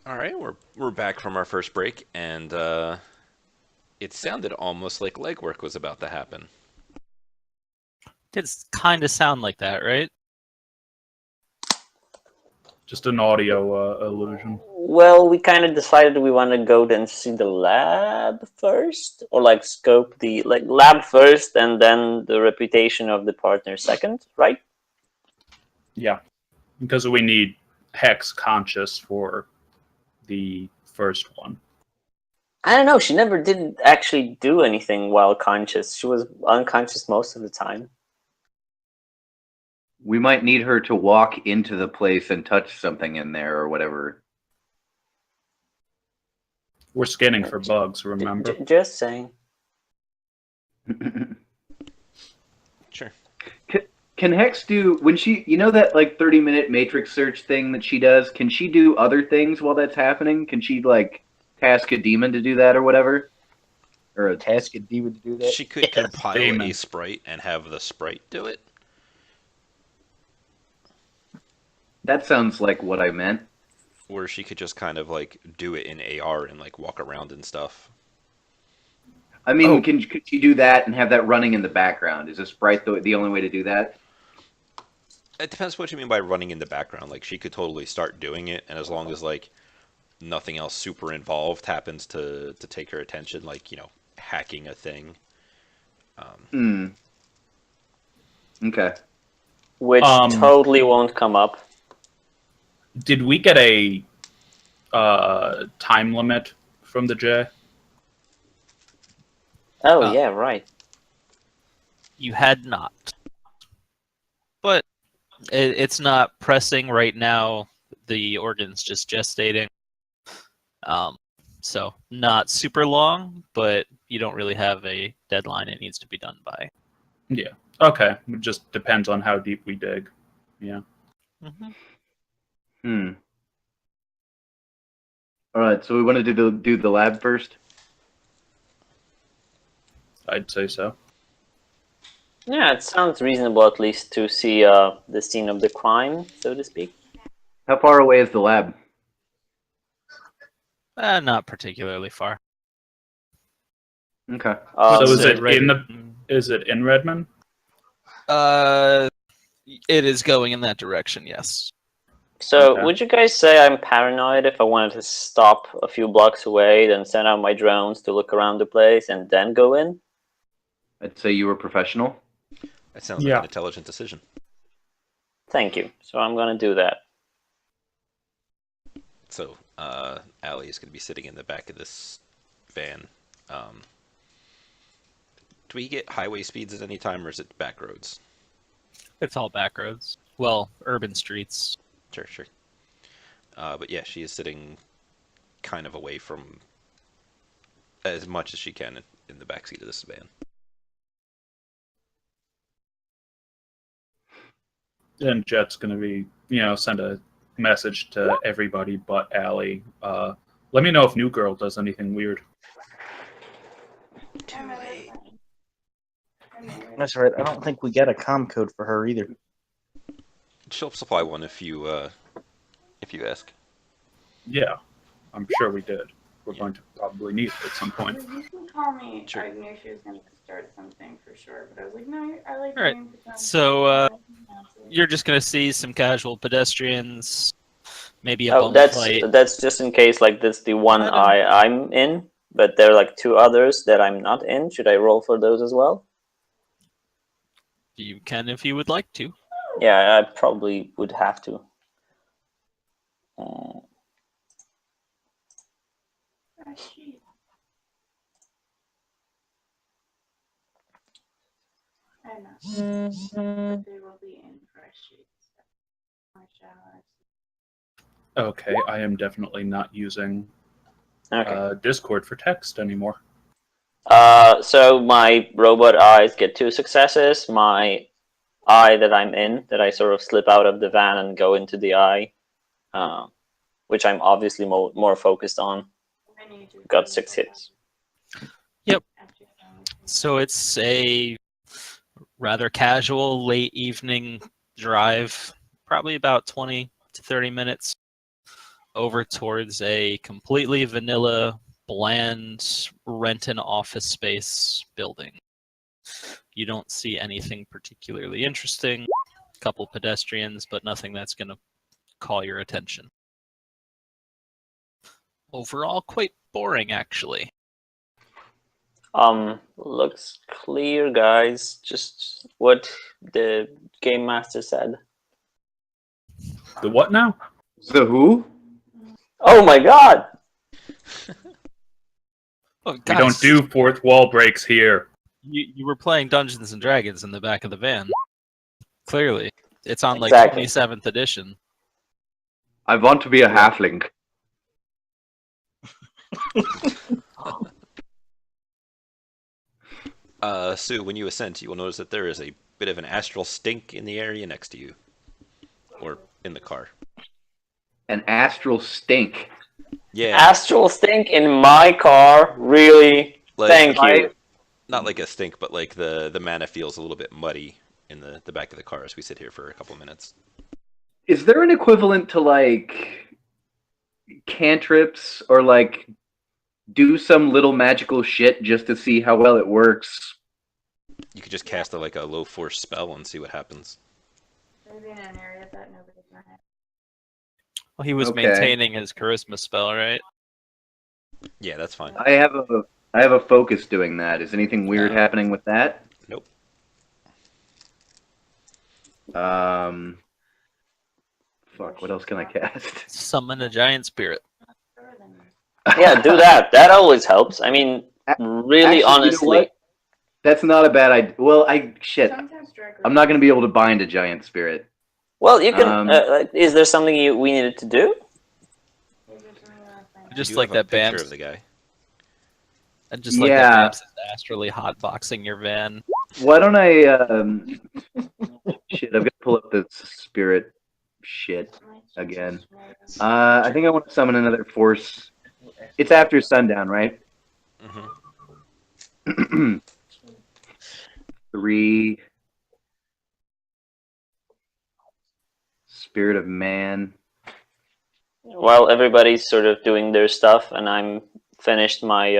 All right, we're back from our first break, and it sounded almost like legwork was about to happen. Did kind of sound like that, right? Just an audio illusion. Well, we kind of decided we want to go then see the lab first, or like scope the lab first, and then the reputation of the partner second, right? Yeah, because we need Hex conscious for the first one. I don't know. She never did actually do anything while conscious. She was unconscious most of the time. We might need her to walk into the place and touch something in there or whatever. We're scanning for bugs, remember? Just saying. Sure. Can Hex do when she, that like 30-minute matrix search thing that she does? Can she do other things while that's happening? Can she like task a demon to do that or whatever? Or a Task a demon to do that. She could compile Damon. a sprite and have the sprite do it. that sounds like what I meant. Or she could just kind of like do it in AR and like walk around and stuff. I mean, Oh. could she do that and have that running in the background? Is a sprite the only way to do that? It depends what you mean by running in the background. Like she could totally start doing it, and as long as like nothing else super involved happens to take her attention, like hacking a thing. Okay. Which totally won't come up. Did we get a time limit from the J? Oh, yeah, right. You had not. But it's not pressing right now. The organ's just gestating. So not super long, but you don't really have a deadline it needs to be done by. Yeah. Okay. It just depends on how deep we dig. Yeah. Mm-hmm. All right. So we wanted to do the lab first. I'd say so. Yeah, it sounds reasonable at least to see the scene of the crime, so to speak. How far away is the lab? Not particularly far. Okay. So is so it right- is it in Redmond? It is going in that direction, yes. So, Okay. would you guys say I'm paranoid if I wanted to stop a few blocks away, then send out my drones to look around the place, and then go in? I'd say you were professional. That sounds like Yeah. an intelligent decision. Thank you. So I'm gonna do that. So, Allie is going to be sitting in the back of this van. Do we get highway speeds at any time, or is it back roads? It's all back roads. Well, urban streets. Sure, sure. But yeah, she is sitting kind of away from as much as she can in the backseat of this van. And Jet's gonna be, send a message to everybody but Allie. Let me know if New Girl does anything weird. That's right. I don't think we get a comm code for her either. She'll supply one if you ask. Yeah, I'm sure we did. We're going to probably need it at some point. You can call me. Sure. I knew she was going to start something for sure, but I was like, no, I like All right. doing the So, You're just going to see some casual pedestrians, maybe a Oh, bum that's fight. that's just in case like this the one I don't- I'm in, but there are like two others that I'm not in. Should I roll for those as well? You can if you would like to. Yeah, I probably would have to. I know. But they will be in fresh sheets. Okay, I am definitely not using Okay. Discord for text anymore. So my robot eyes get 2 successes. My eye that I'm in, that I sort of slip out of the van and go into the eye, which I'm obviously more focused on, got 6 hits. Yep. So it's a rather casual late evening drive, probably about 20 to 30 minutes. over towards a completely vanilla, bland, rent an office space building. You don't see anything particularly interesting. A couple pedestrians, but nothing that's going to call your attention. Overall, quite boring, actually. Looks clear, guys. Just what the game master said. The what now? The who? Oh my god! Oh, We guys, don't do fourth wall breaks here. You were playing Dungeons and Dragons in the back of the van. Clearly, it's on like Exactly. 27th edition. I want to be a halfling. Sue, when you ascend, you will notice that there is a bit of an astral stink in the area next to you. Or in the car. An astral stink. Yeah. Astral stink in my car? Really? Like, Thank you. Not like a stink, but like the mana feels a little bit muddy in the back of the car as we sit here for a couple minutes. Is there an equivalent to like cantrips or like do some little magical shit just to see how well it works? You could just cast like a low force spell and see what happens. Maybe in an area that nobody's not. Well, he was Okay. maintaining his charisma spell, right? Yeah, that's fine. I have a focus doing that. Is anything weird No. happening with that? Nope. Fuck, what else can I cast? Summon a giant spirit. Yeah, do that. That always helps. I mean, really, Actually, you know honestly. what? That's not a bad idea. Well, shit. Sometimes drag I'm not going to be able to bind a giant spirit. Well, you can. Is there something we needed to do? Just You like have a that picture Bamce, of the guy. and just like Yeah. that Bamce is astrally hotboxing your van. Why don't I? Shit, I've got to pull up the spirit shit again. I think I want to summon another force. It's after sundown, right? Mm-hmm. 3 Spirit of Man. While everybody's sort of doing their stuff, and I'm finished my.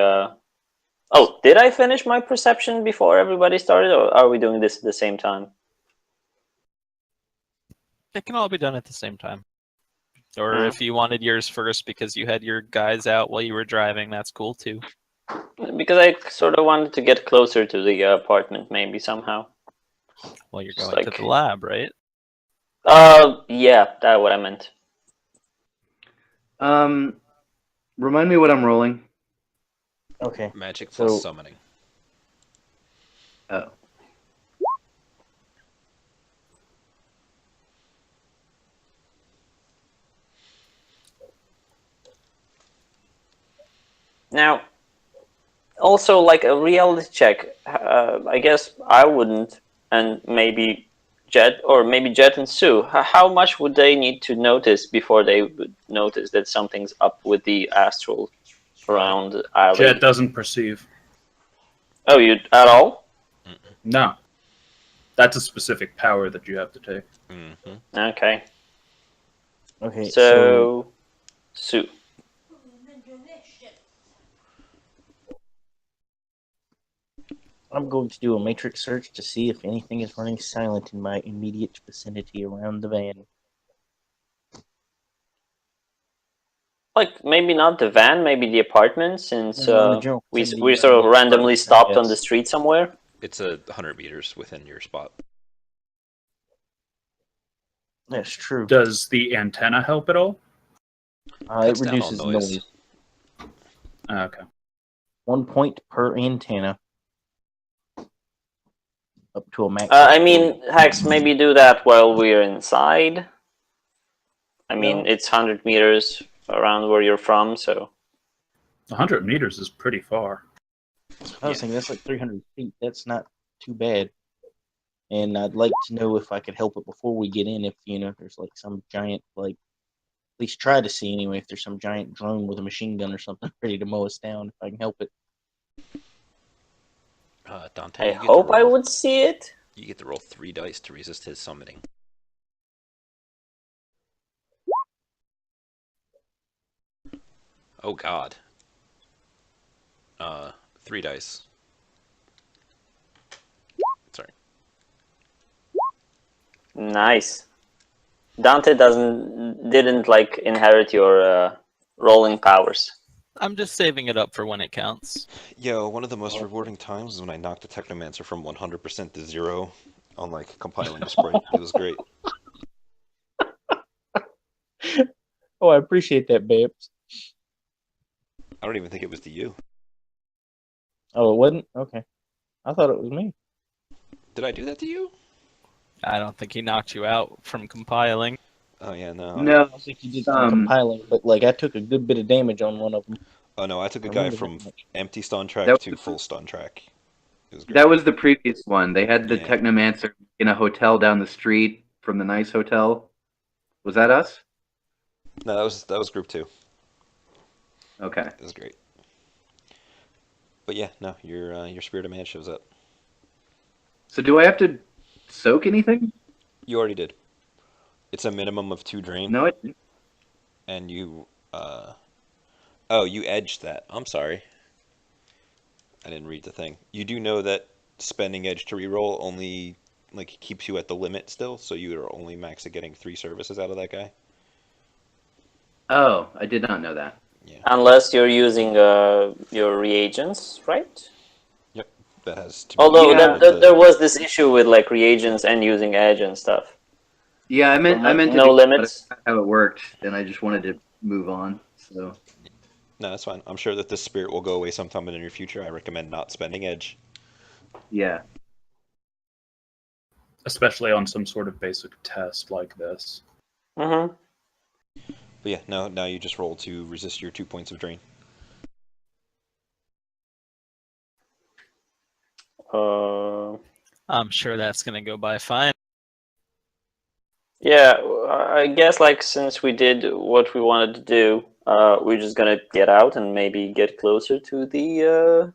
Oh, did I finish my perception before everybody started, or are we doing this at the same time? It can all be done at the same time. Or Mhm. if you wanted yours first because you had your guys out while you were driving, that's cool too. Because I sort of wanted to get closer to the apartment, maybe somehow. While you're Just going like- to the lab, right? Yeah, that's what I meant. Remind me what I'm rolling. Okay. Magic plus So- summoning. Oh. Now, also like a reality check. I guess I wouldn't, and maybe Jet and Sue. How much would they need to notice before they would notice that something's up with the astral around alley? Jet doesn't perceive. Oh, you at all? No. That's a specific power that you have to take. Mm-hmm. Okay. Okay. So, Sue. I'm going to do a matrix search to see if anything is running silent in my immediate vicinity around the van. Like maybe not the van, maybe the apartment, since No, the general we vicinity sort of of the randomly apartment, stopped on yes. the street somewhere. It's 100 meters within your spot. That's true. Does the antenna help at all? It Cuts down all reduces noise. noise. Okay. 1 point per antenna. Up to a max. I mean, Hex, maybe do that while we're inside. I mean, No. it's 100 meters around where you're from, so 100 meters is pretty far. I was thinking that's like 300 feet. That's not too bad. And I'd like to know if I could help it before we get in. If there's like some giant, like, at least try to see anyway. If there's some giant drone with a machine gun or something ready to mow us down, if I can help it. Dante, I you get to hope I roll- would see it. You get to roll 3 dice to resist his summoning. Oh God. 3 dice. Sorry. Nice. Dante didn't like inherit your rolling powers. I'm just saving it up for when it counts. Yo, one of the most rewarding times is when I knocked the Technomancer from 100% to 0 on like compiling a sprite. It was great. Oh, I appreciate that, Babs. I don't even think it was to you. Oh, it wasn't? Okay. I thought it was me. Did I do that to you? I don't think he knocked you out from compiling. Oh yeah, no. No, I think you did some compiling, but like I took a good bit of damage on one of them. Oh no, I took a I guy remember from that much. empty stun track That to was- full stun track. It was great. that was the previous one. They had the Yeah. Technomancer in a hotel down the street from the nice hotel. Was that us? No, that was group 2. Okay. It was great. But yeah, no, your Spirit of Man shows up. So do I have to soak anything? You already did. It's a minimum of 2 drain, No, I didn't. and you oh, you edged that. I'm sorry. I didn't read the thing. You do know that spending edge to reroll only like keeps you at the limit still, so you are only max at getting 3 services out of that guy. Oh, I did not know that. Yeah. Unless you're using your reagents, right? Yep. That has to be Although Yeah. there was this issue with like reagents and using edge and stuff. Yeah, I meant to No do limits. how it worked, and I just wanted to move on. So No, that's fine. I'm sure that this spirit will go away sometime in the near future. I recommend not spending edge. yeah. Especially on some sort of basic test like this. Mm-hmm. But yeah, no, now you just roll to resist your 2 points of drain. I'm sure that's gonna go by fine. Yeah, I guess like since we did what we wanted to do, we're just gonna get out and maybe get closer to the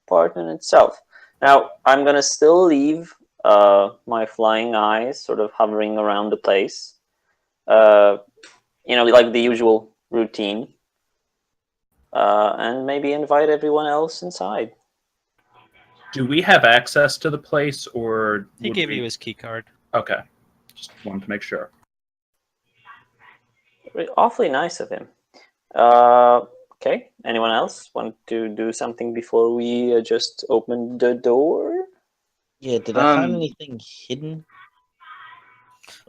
apartment itself. Now, I'm gonna still leave my flying eyes sort of hovering around the place. Like the usual routine. And maybe invite everyone else inside. Do we have access to the place, or He would gave we- you his key card. Okay, just wanted to make sure. Awfully nice of him. Okay, anyone else want to do something before we just open the door? Yeah, did I find Um, anything hidden?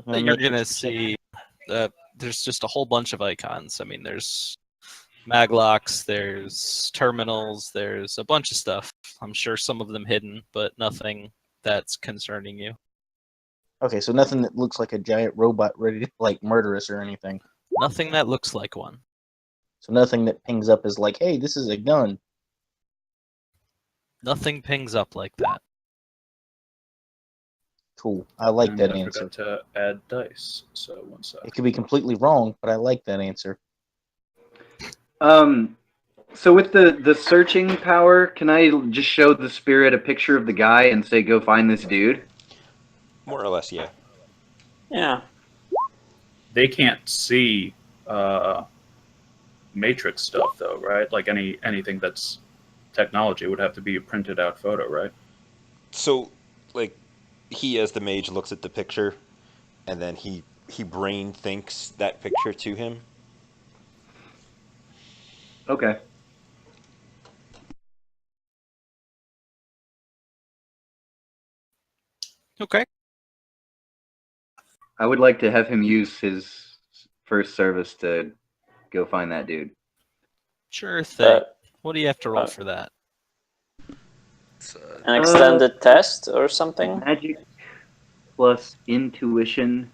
My You're matrix gonna perception? see there's just a whole bunch of icons. I mean, there's maglocks, there's terminals, there's a bunch of stuff. I'm sure some of them hidden, but nothing that's concerning you. Okay, so nothing that looks like a giant robot ready to like murder us or anything. Nothing that looks like one. So nothing that pings up as like, hey, this is a gun. Nothing pings up like that. Cool. I like And that I answer. forgot to add dice, so one sec. It could be completely wrong, but I like that answer. So with the searching power, can I just show the spirit a picture of the guy and say, "Go find this dude"? More or less, yeah. Yeah. They can't see matrix stuff though, right? Like anything that's technology would have to be a printed out photo, right? So, like, he as the mage looks at the picture, and then he brain thinks that picture to him. Okay. Okay. I would like to have him use his first service to go find that dude. Sure thing. What do you have to roll for that? It's, An extended test or something? Magic plus intuition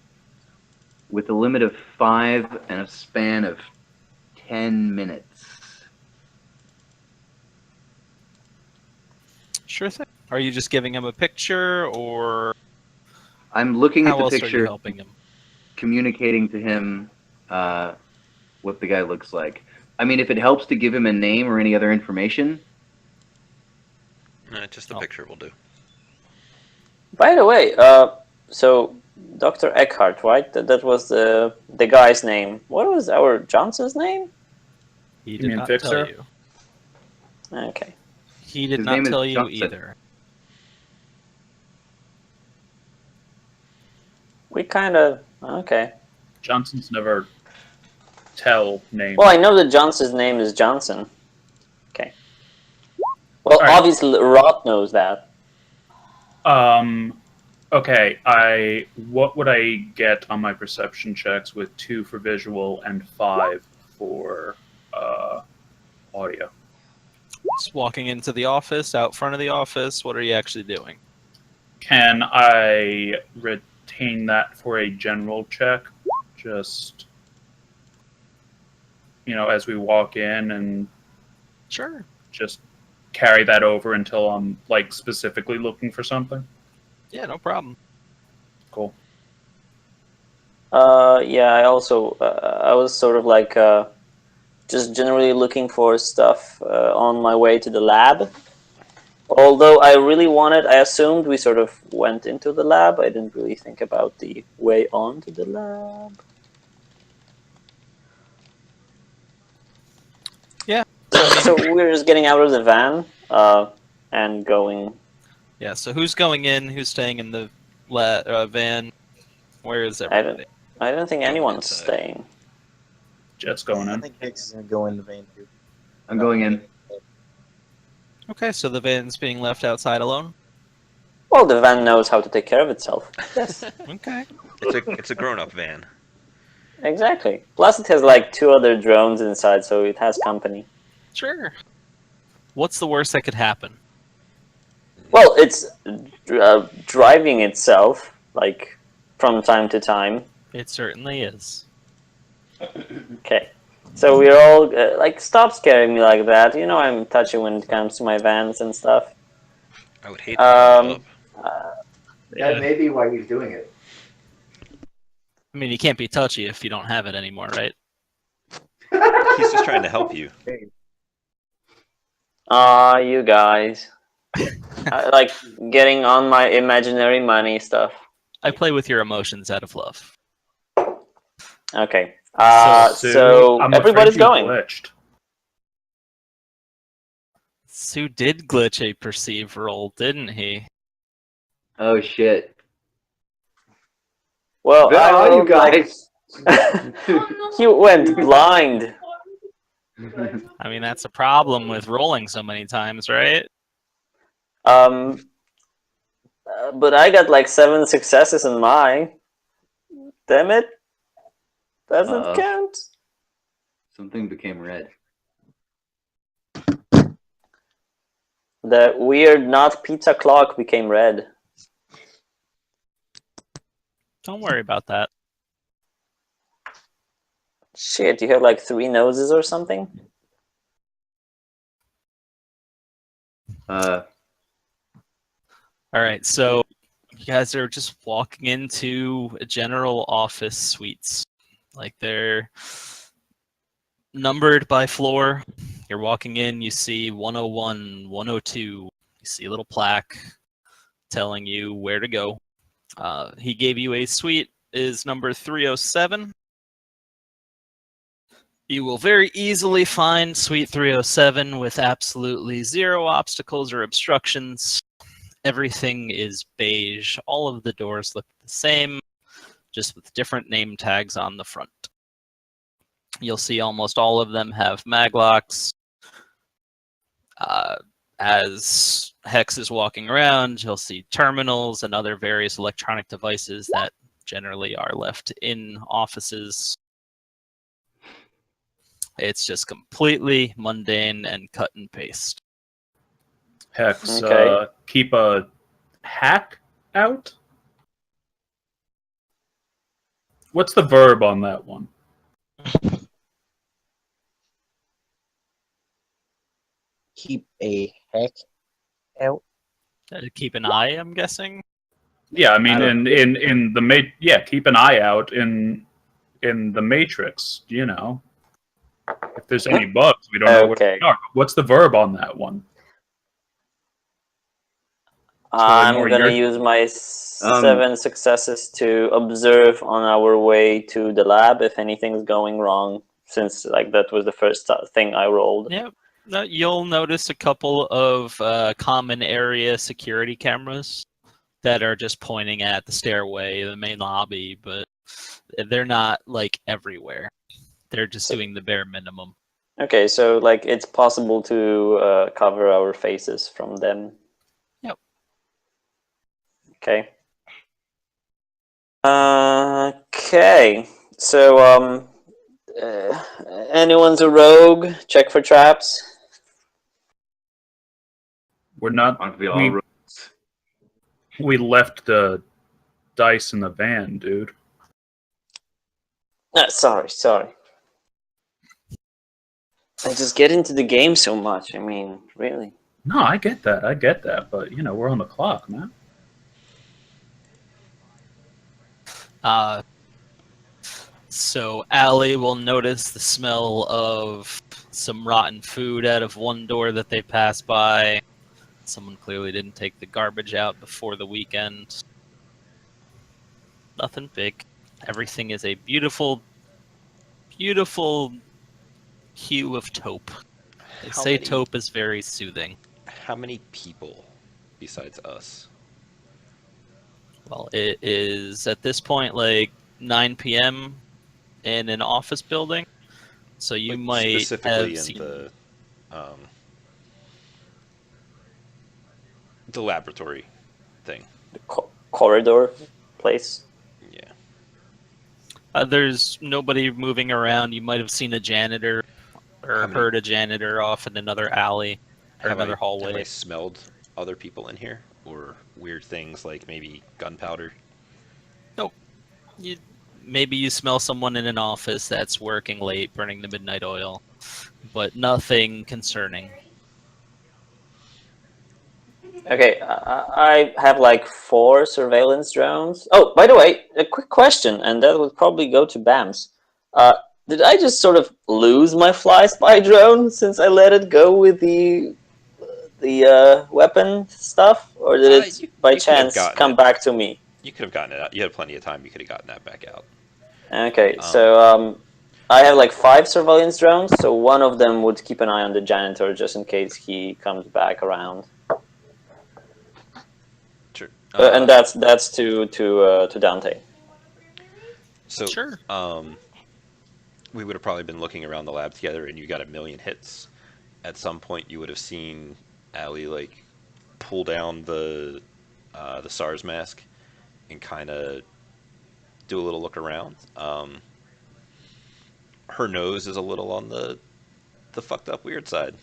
with a limit of 5 and a span of 10 minutes. Sure thing. Are you just giving him a picture, or I'm looking how at the else are you picture, helping him? communicating to him what the guy looks like. I mean, if it helps to give him a name or any other information. just the Oh. picture will do. By the way, so Dr. Eckhart, right? That was the guy's name. What was our Johnson's name? He You did mean not Fixer? tell you. Okay. He did His not name is tell you Johnson. either. We kind of okay. Johnson's never tell names. Well, I know that Johnson's name is Johnson. Okay. Well, All right. obviously, Rod knows that. Okay. What would I get on my perception checks with 2 for visual and 5 for audio? Just walking into the office, out front of the office. What are you actually doing? Can I retain that for a general check? Just, as we walk in and Sure. just carry that over until I'm, like, specifically looking for something? Yeah, no problem. Cool. Yeah, I also I was sort of like just generally looking for stuff on my way to the lab. Although I assumed we sort of went into the lab. I didn't really think about the way on to the lab. Yeah. So we're just getting out of the van and going. Yeah. So who's going in? Who's staying in the van? Where is I everybody? don't think Going anyone's inside. staying. Jet's going I in. think Hex is gonna go in the van too. I'm going in. Okay, so the van's being left outside alone. Well, the van knows how to take care of itself. Yes, Okay. It's a grown-up van. exactly. Plus, it has like 2 other drones inside, so it has company. Sure. What's the worst that could happen? Well, it's driving itself, like, from time to time. It certainly is. Okay. So we're all, like, stop scaring me like that. You know I'm touchy when it comes to my vans and stuff. I would hate to blow it Um, up. That may be why he's doing it. I mean, you can't be touchy if you don't have it anymore, right? He's just trying to help you. you guys. Like, getting on my imaginary money stuff. I play with your emotions out of love. Okay. Sue, So I'm everybody's afraid you going. glitched. Sue did glitch a perceive roll, didn't he? Oh shit! Well, Where I are you rolled, like- guys? You went blind. I mean, that's a problem with rolling so many times, right? But I got like 7 successes in mine. Damn it. Doesn't Uh-oh. count. Something became red. The weird not pizza clock became red. Don't worry about that. Shit, you have like 3 noses or something? All right, so you guys are just walking into a general office suites. Like they're numbered by floor. You're walking in, you see 101, 102. You see a little plaque telling you where to go. He gave you a suite, is number 307. You will very easily find suite 307 with absolutely 0 obstacles or obstructions. Everything is beige. All of the doors look the same, just with different name tags on the front. You'll see almost all of them have maglocks. As Hex is walking around, you'll see terminals and other various electronic devices that generally are left in offices. It's just completely mundane and cut and paste. Hex, Okay. keep a hack out? What's the verb on that one? Keep a hack out. Keep an eye, I'm guessing. Yeah, I mean, I don't- in the keep an eye out in the Matrix. You know, if there's any bugs, we don't know what Okay. they are. What's the verb on that one? I'm more gonna your- use my 7 successes to observe on our way to the lab if anything's going wrong. since like that was the first thing I rolled. Yep. No, you'll notice a couple of common area security cameras that are just pointing at the stairway, the main lobby, but they're not like everywhere. They're just doing the bare minimum. Okay, so like it's possible to cover our faces from them. Yep. Okay. Okay. So anyone's a rogue? Check for traps. We're not. Aren't we all We, rogues? we left the dice in the van, dude. Sorry. I just get into the game so much. I mean, really. No, I get that. But you know, we're on the clock, man. So Allie will notice the smell of some rotten food out of one door that they pass by. Someone clearly didn't take the garbage out before the weekend. Nothing big. Everything is a beautiful, beautiful hue of taupe. They How say many- taupe is very soothing. How many people besides us? Well, it is at this point like 9 p.m. in an office building, so you Like, might specifically have in seen. the laboratory thing. The corridor place. Yeah. There's nobody moving around. You might have seen a janitor or How many- heard a janitor off in another alley or another Have I hallway. smelled other people in here, or weird things like maybe gunpowder? Maybe you smell someone in an office that's working late, burning the midnight oil, but nothing concerning. Okay, I have like 4 surveillance drones. Oh, by the way, a quick question, and that would probably go to Bamce. Did I just sort of lose my fly spy drone since I let it go with the weapon stuff, or did it You by could have chance gotten come it. back to me? You could have gotten it out. You had plenty of time. You could have gotten that back out. Okay, so I have like 5 surveillance drones, so one of them would keep an eye on the janitor just in case he comes back around. Sure. And that's to Dante. So, Sure. we would have probably been looking around the lab together, and you got 1,000,000 hits. At some point, you would have seen Allie like pull down the SARS mask and kind of do a little look around. Her nose is a little on the fucked up weird side.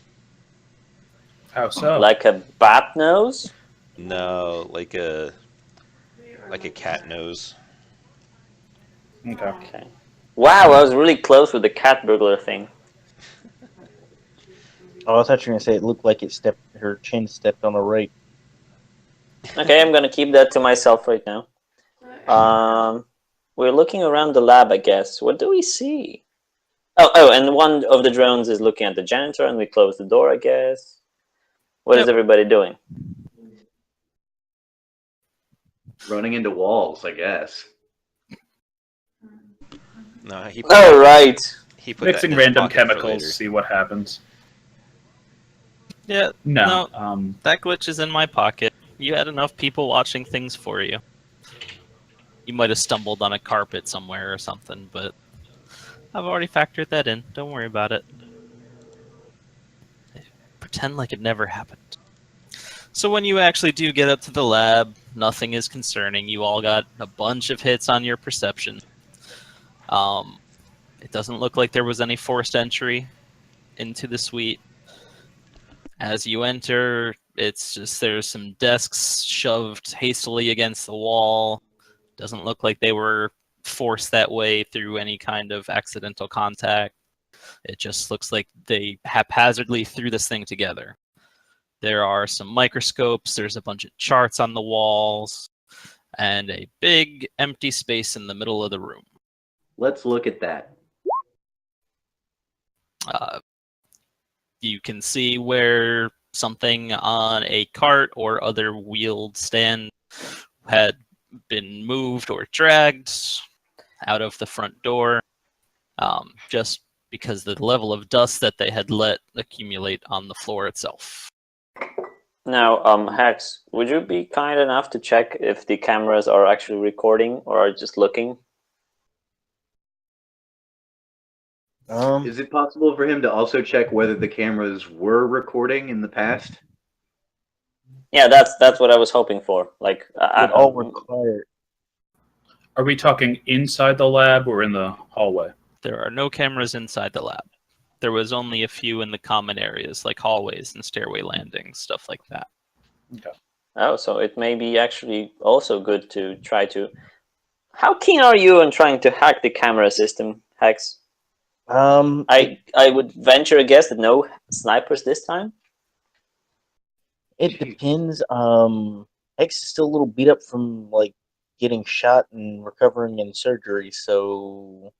How so? Like a bat nose? No, like a cat nose. Okay. Okay. Wow, I was really close with the cat burglar thing. Oh, I thought you were gonna say it looked like her chin stepped on a rake. Okay, I'm gonna keep that to myself right now. We're looking around the lab, I guess. What do we see? Oh, and one of the drones is looking at the janitor, and we close the door, I guess. What is everybody doing? Running into walls, I guess. No, he. Oh, right. He put that Mixing in his random pocket for chemicals, later. see what happens. Yeah, No. that glitch is in my pocket. You had enough people watching things for you. You might have stumbled on a carpet somewhere or something, but I've already factored that in. Don't worry about it. Pretend like it never happened. So when you actually do get up to the lab, nothing is concerning. You all got a bunch of hits on your perception. It doesn't look like there was any forced entry into the suite. As you enter, it's just there's some desks shoved hastily against the wall. Doesn't look like they were forced that way through any kind of accidental contact. It just looks like they haphazardly threw this thing together. There are some microscopes, there's a bunch of charts on the walls, and a big empty space in the middle of the room. Let's look at that. You can see where something on a cart or other wheeled stand had been moved or dragged out of the front door. Just because the level of dust that they had let accumulate on the floor itself. Now, Hex, would you be kind enough to check if the cameras are actually recording or are just looking? Is it possible for him to also check whether the cameras were recording in the past? Yeah, that's what I was hoping for. Like, would all require. Are we talking inside the lab or in the hallway? There are no cameras inside the lab. There was only a few in the common areas, like hallways and stairway landings, stuff like that. Okay. Oh, so it may be actually also good to try to... How keen are you on trying to hack the camera system, Hex? I would venture a guess that no snipers this time? It depends. X is still a little beat up from like getting shot and recovering in surgery, so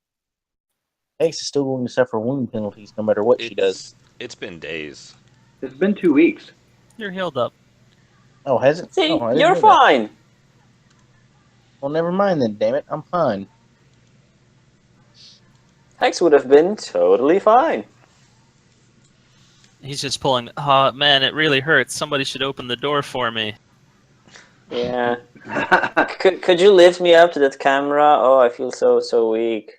X is still going to suffer wound penalties no matter what she does. It's been days. It's been 2 weeks. You're healed up. Oh, has it? See, Oh, I didn't you're know that. fine. Well, never mind then. Damn it, I'm fine. Hex would have been totally fine. He's just pulling, oh man, it really hurts. Somebody should open the door for me. Yeah. Could you lift me up to that camera? Oh, I feel so weak.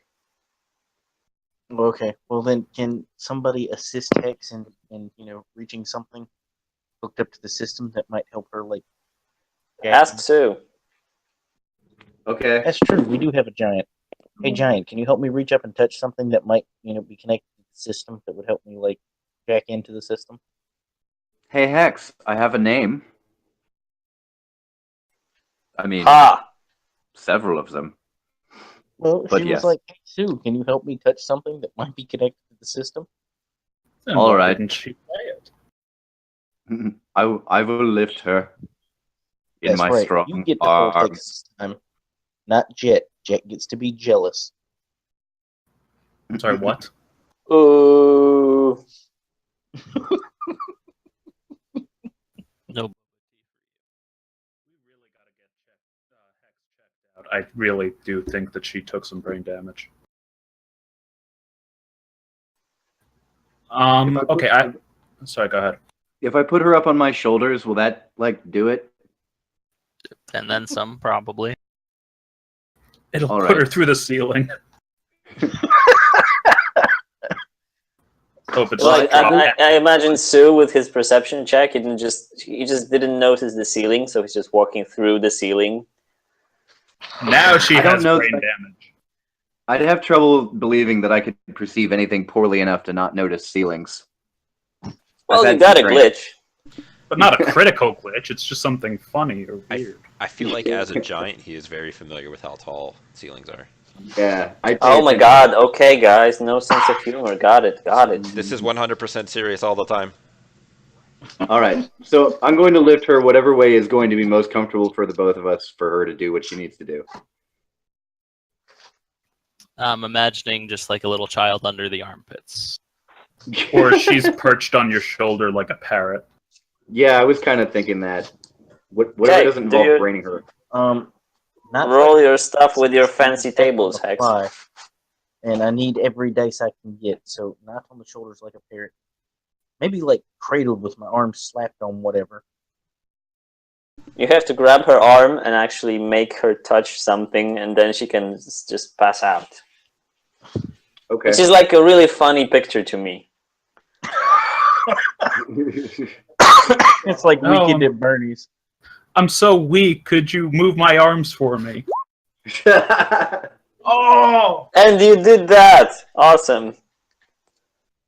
Okay, well then, can somebody assist Hex in reaching something hooked up to the system that might help her like? Ask Sue. Okay. That's true. We do have a giant. Hey, giant, can you help me reach up and touch something that might be connected to the system that would help me like jack into the system? Hey, Hex, I have a name. I mean, several of them. Well, But she yes. was like, "Hey, Sue, can you help me touch something that might be connected to the system?" Then All why right. didn't she say it? I will lift her in That's my right. strong You get to hold Hex arms. this time, not Jet. Jet gets to be jealous. Sorry, what? Ooh. No. I really do think that she took some brain damage. Okay, sorry, go ahead. If I put her up on my shoulders, will that do it? And then some, probably. It'll All put her right. through the ceiling. Hope it's Like, drop. I imagine Sue with his perception check, he just didn't notice the ceiling, so he's just walking through the ceiling. Now she I don't has know brain that- damage. I'd have trouble believing that I could perceive anything poorly enough to not notice ceilings. Well, I've you had got a some training. glitch. But not a critical glitch, it's just something funny or weird. I feel like as a giant, he is very familiar with how tall ceilings are. Yeah. Oh my god, okay guys, no sense of humor. Got it. This is 100% serious all the time. All right. So I'm going to lift her whatever way is going to be most comfortable for the both of us for her to do what she needs to do. I'm imagining just like a little child under the armpits. Or she's perched on your shoulder like a parrot. Yeah, I was kind of thinking that. Whatever Okay, doesn't do involve you- braining her. Not Roll your stuff with your fancy tables, Hex. Fly. And I need every dice I can get, so not on the shoulders like a parrot. Maybe like cradled with my arms slapped on whatever. You have to grab her arm and actually make her touch something, and then she can just pass out. Okay. Which is like a really funny picture to me. It's like No. Weekend at Bernie's. I'm so weak, could you move my arms for me? Oh! And you did that! Awesome.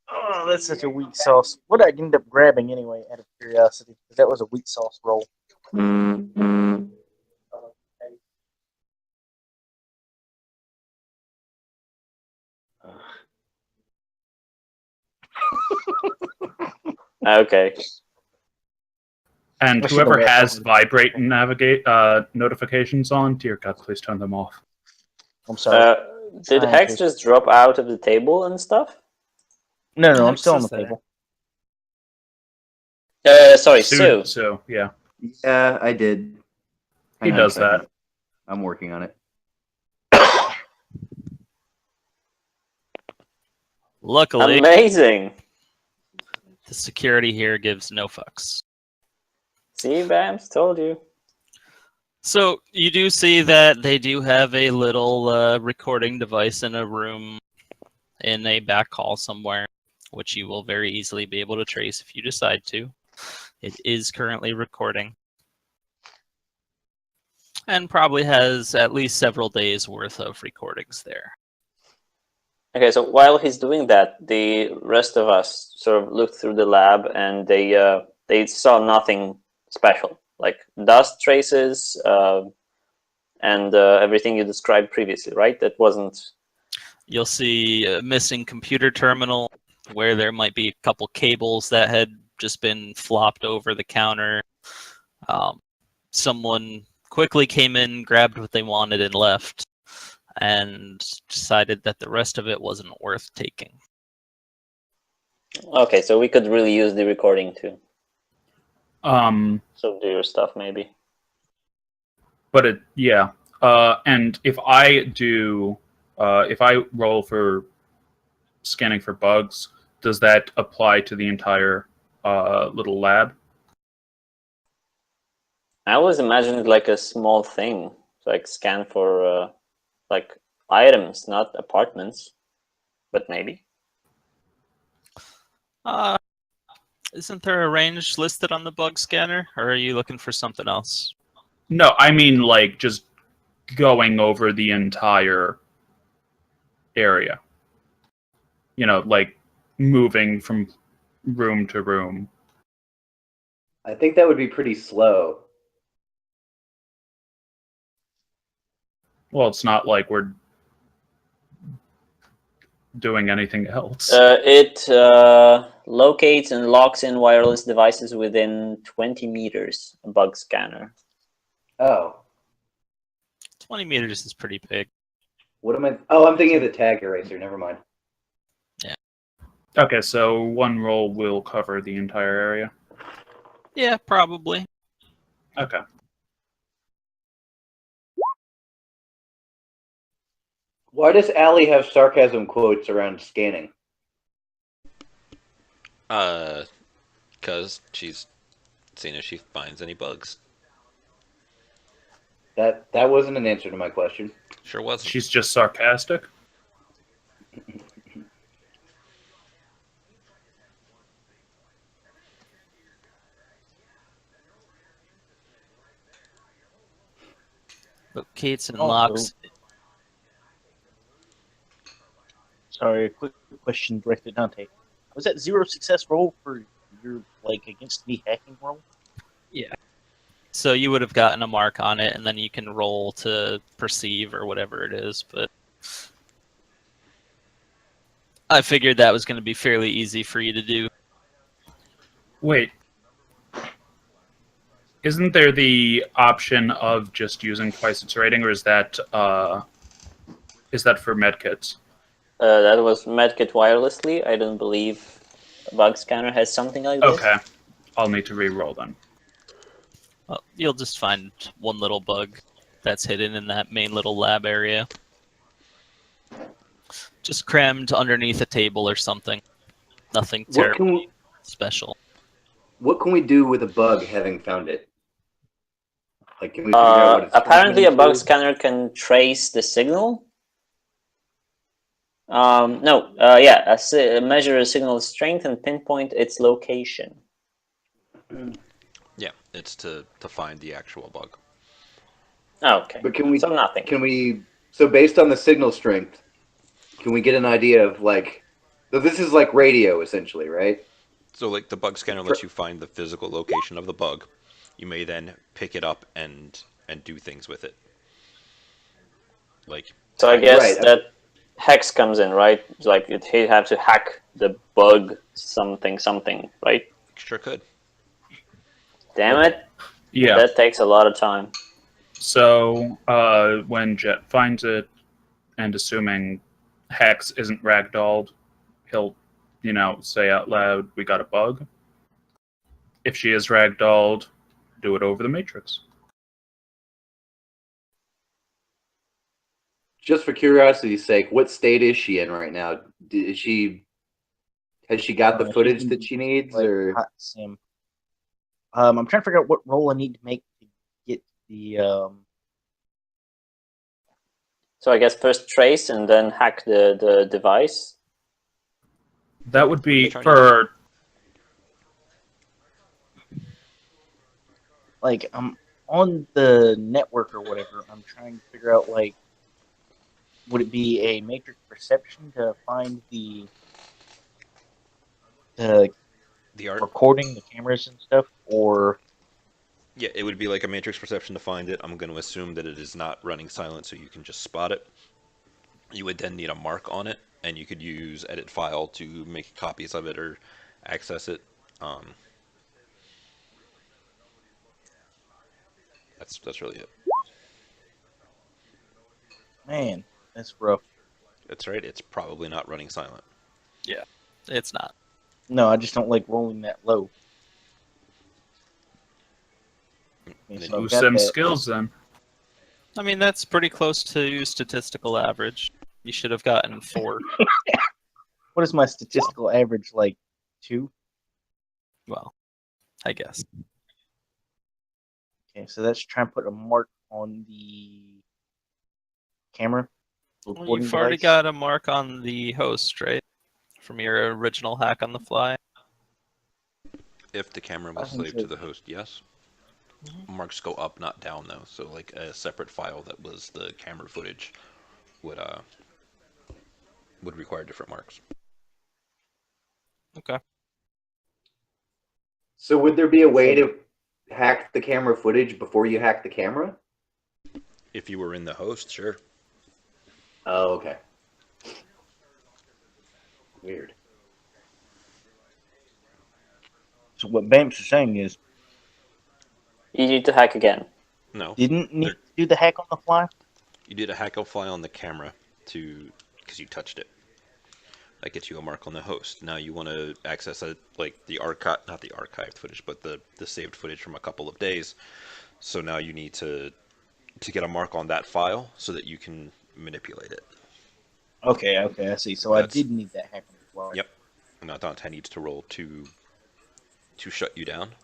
Oh, that's such a weak sauce. What did I end up grabbing anyway, out of curiosity? Because that was a weak sauce roll. Okay. And I should whoever have has asked. vibrate and navigate notifications on, dear God, please turn them off. I'm sorry. Did Hex just drop out of the table and stuff? No, I'm Hex still on is the there. table. Sorry, Sue. So, yeah. Yeah, I did. He Hang on a does that. second. I'm working on it. Luckily, Amazing. the security here gives no fucks. See, Bams, told you. So you do see that they do have a little recording device in a room in a back hall somewhere, which you will very easily be able to trace if you decide to. It is currently recording. And probably has at least several days worth of recordings there. Okay, so while he's doing that, the rest of us sort of looked through the lab and they saw nothing special, like dust traces and everything you described previously, right? That wasn't. You'll see a missing computer terminal where there might be a couple cables that had just been flopped over the counter. Someone quickly came in, grabbed what they wanted, and left, and decided that the rest of it wasn't worth taking. Okay, so we could really use the recording too. So do your stuff maybe. But yeah. And if I roll for scanning for bugs, does that apply to the entire little lab? I always imagined it like a small thing, like scan for like items, not apartments. But maybe. Isn't there a range listed on the bug scanner, or are you looking for something else? No, I mean like just going over the entire area. You know, like moving from room to room. I think that would be pretty slow. Well, it's not like we're doing anything else. It locates and locks in wireless devices within 20 meters, a bug scanner. Oh. 20 meters is pretty big. What am I? Oh, I'm thinking of the tag eraser. Never mind. Okay, so one roll will cover the entire area. Yeah, probably. Okay. Why does Allie have sarcasm quotes around scanning? Because she's seeing if she finds any bugs. That wasn't an answer to my question. Sure wasn't. She's just sarcastic. Locates and Also- locks. Sorry, a quick question directed at Dante. Was that 0 success roll for your against me hacking roll? Yeah. So you would have gotten a mark on it, and then you can roll to perceive or whatever it is. But I figured that was going to be fairly easy for you to do. Wait. Isn't there the option of just using twice its rating, or is that for medkits? That was medkit wirelessly. I don't believe a bug scanner has something like this. Okay. I'll need to re-roll then. Well, you'll just find one little bug that's hidden in that main little lab area. Just crammed underneath a table or something. Nothing terribly special. What can we do with a bug having found it? Like, can we figure out what it's Apparently, a functioning bug to? scanner can trace the signal. Measure a signal's strength and pinpoint its location. Yeah, it's to find the actual bug. Okay, But can we? so nothing. Can we? So based on the signal strength, can we get an idea of So this is like radio essentially, right? So like the bug scanner lets you find the physical location of the bug. You may then pick it up and do things with it. Like So I guess Right. that hex comes in, right? It's like he'd have to hack the bug something, right? sure could. Damn it. Yeah. That takes a lot of time. So when Jet finds it, and assuming Hex isn't ragdolled, he'll, say out loud, "We got a bug." If she is ragdolled, do it over the matrix. Just for curiosity's sake, what state is she in right now? Is she Has she got the She's footage been that she needs, like or hot sim. I'm trying to figure out what roll I need to make to get the So I guess first trace and then hack the device. That would What are you be trying to do? for like I'm on the network or whatever. I'm trying to figure out like would it be a matrix perception to find the The art? recording, the cameras and stuff, or Yeah, it would be like a matrix perception to find it. I'm going to assume that it is not running silent, so you can just spot it. You would then need a mark on it, and you could use edit file to make copies of it or access it. Um, that's really it. man, that's rough. That's right. It's probably not running silent. Yeah, it's not. No, I just don't like rolling that low. Okay, And then so I've use got some that. skills then. I mean, that's pretty close to statistical average. You should have gotten 4. What is my statistical average like? 2? Well, I guess. Okay, so let's try and put a mark on the camera Well, recording you've already device. got a mark on the host, right? From your original hack on the fly. if the camera was I think saved so. to the host, yes. Marks go up, not down, though. So, like a separate file that was the camera footage would require different marks. Okay. so would there be a way to hack the camera footage before you hack the camera? If you were in the host, sure. Oh, okay. Weird. So what Bamce is saying is, You need to hack again. No, didn't need There- to do the hack on the fly. you did a hack file on the camera because you touched it. That gets you a mark on the host. Now you want to access like the archive, not the archived footage, but the saved footage from a couple of days. So now you need to get a mark on that file so that you can manipulate it. Okay, I see. So That's- I did need that hack on the fly. Yep. Now Dante needs to roll to shut you down.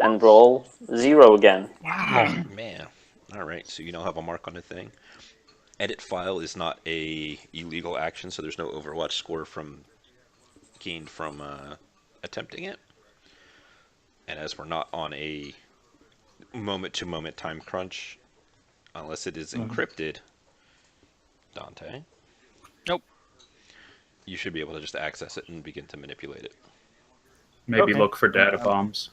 And roll 0 again. Wow, man. All right, so you now have a mark on the thing. Edit file is not a illegal action, so there's no Overwatch score gained from attempting it. And as we're not on a moment-to-moment time crunch, unless it is encrypted, Dante. Nope. You should be able to just access it and begin to manipulate it. Maybe Okay. look for data bombs.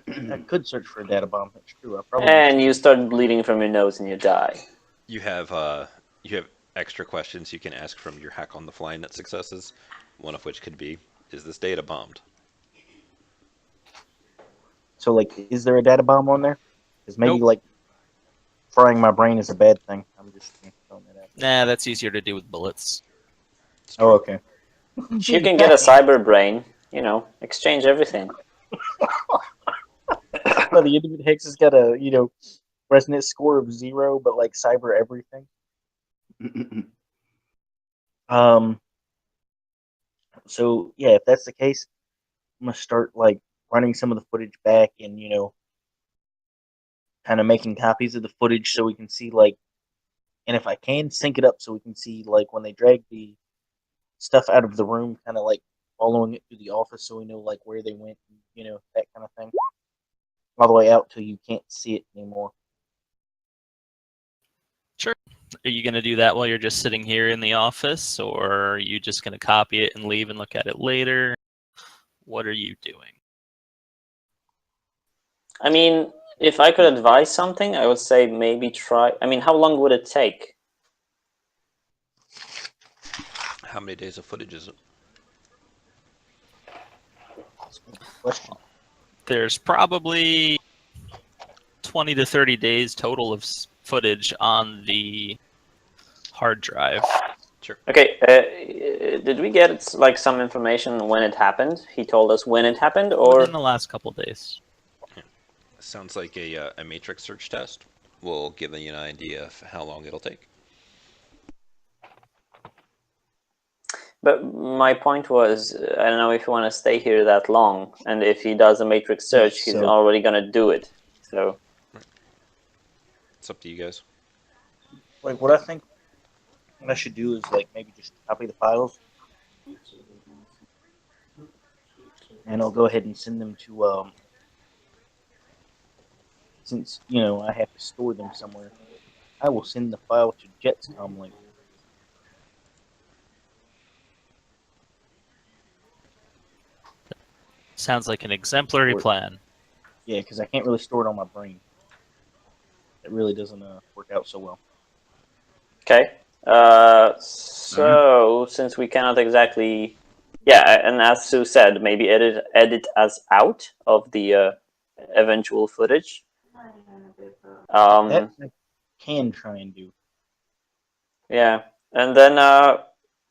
I could search for a data bomb. That's true. I probably And you start bleeding from your nose and you die. You have extra questions you can ask from your hack on the fly net successes. One of which could be, is this data bombed? So, like, is there a data bomb on there? Because maybe, Nope. like, frying my brain is a bad thing. I'm just throwing that out. Nah, that's easier to do with bullets. Oh, okay. You can get a cyber brain, exchange everything. Well, the Intimate Hex has got a, resonance score of 0, but, like, cyber everything. So, yeah, if that's the case, I'm going to start, like, running some of the footage back and, kind of making copies of the footage so we can see, like, and if I can, sync it up so we can see, like, when they drag the stuff out of the room, kind of, like, following it through the office so we know, like, where they went, that kind of thing. All the way out till you can't see it anymore. Sure. Are you going to do that while you're just sitting here in the office, or are you just going to copy it and leave and look at it later? What are you doing? I mean, if I could advise something, I would say maybe try. I mean, how long would it take? How many days of footage is it? Question. There's probably 20 to 30 days total of footage on the hard drive. Sure. Okay, did we get like some information when it happened? He told us when it happened, or Within the last couple days. Sounds like a matrix search test. Will give you an idea of how long it'll take. But my point was, I don't know if you want to stay here that long, and if he does a matrix search, he's So- already gonna do it. So It's up to you guys. Like, what I think what I should do is, like, maybe just copy the files, and I'll go ahead and send them to, since, I have to store them somewhere, I will send the file to Jet's comlink. Sounds like an exemplary plan. Yeah, because I can't really store it on my brain. It really doesn't work out so well. okay. So since we cannot exactly, and as Sue said, maybe edit us out of the eventual footage. That I can try and do. Yeah, and then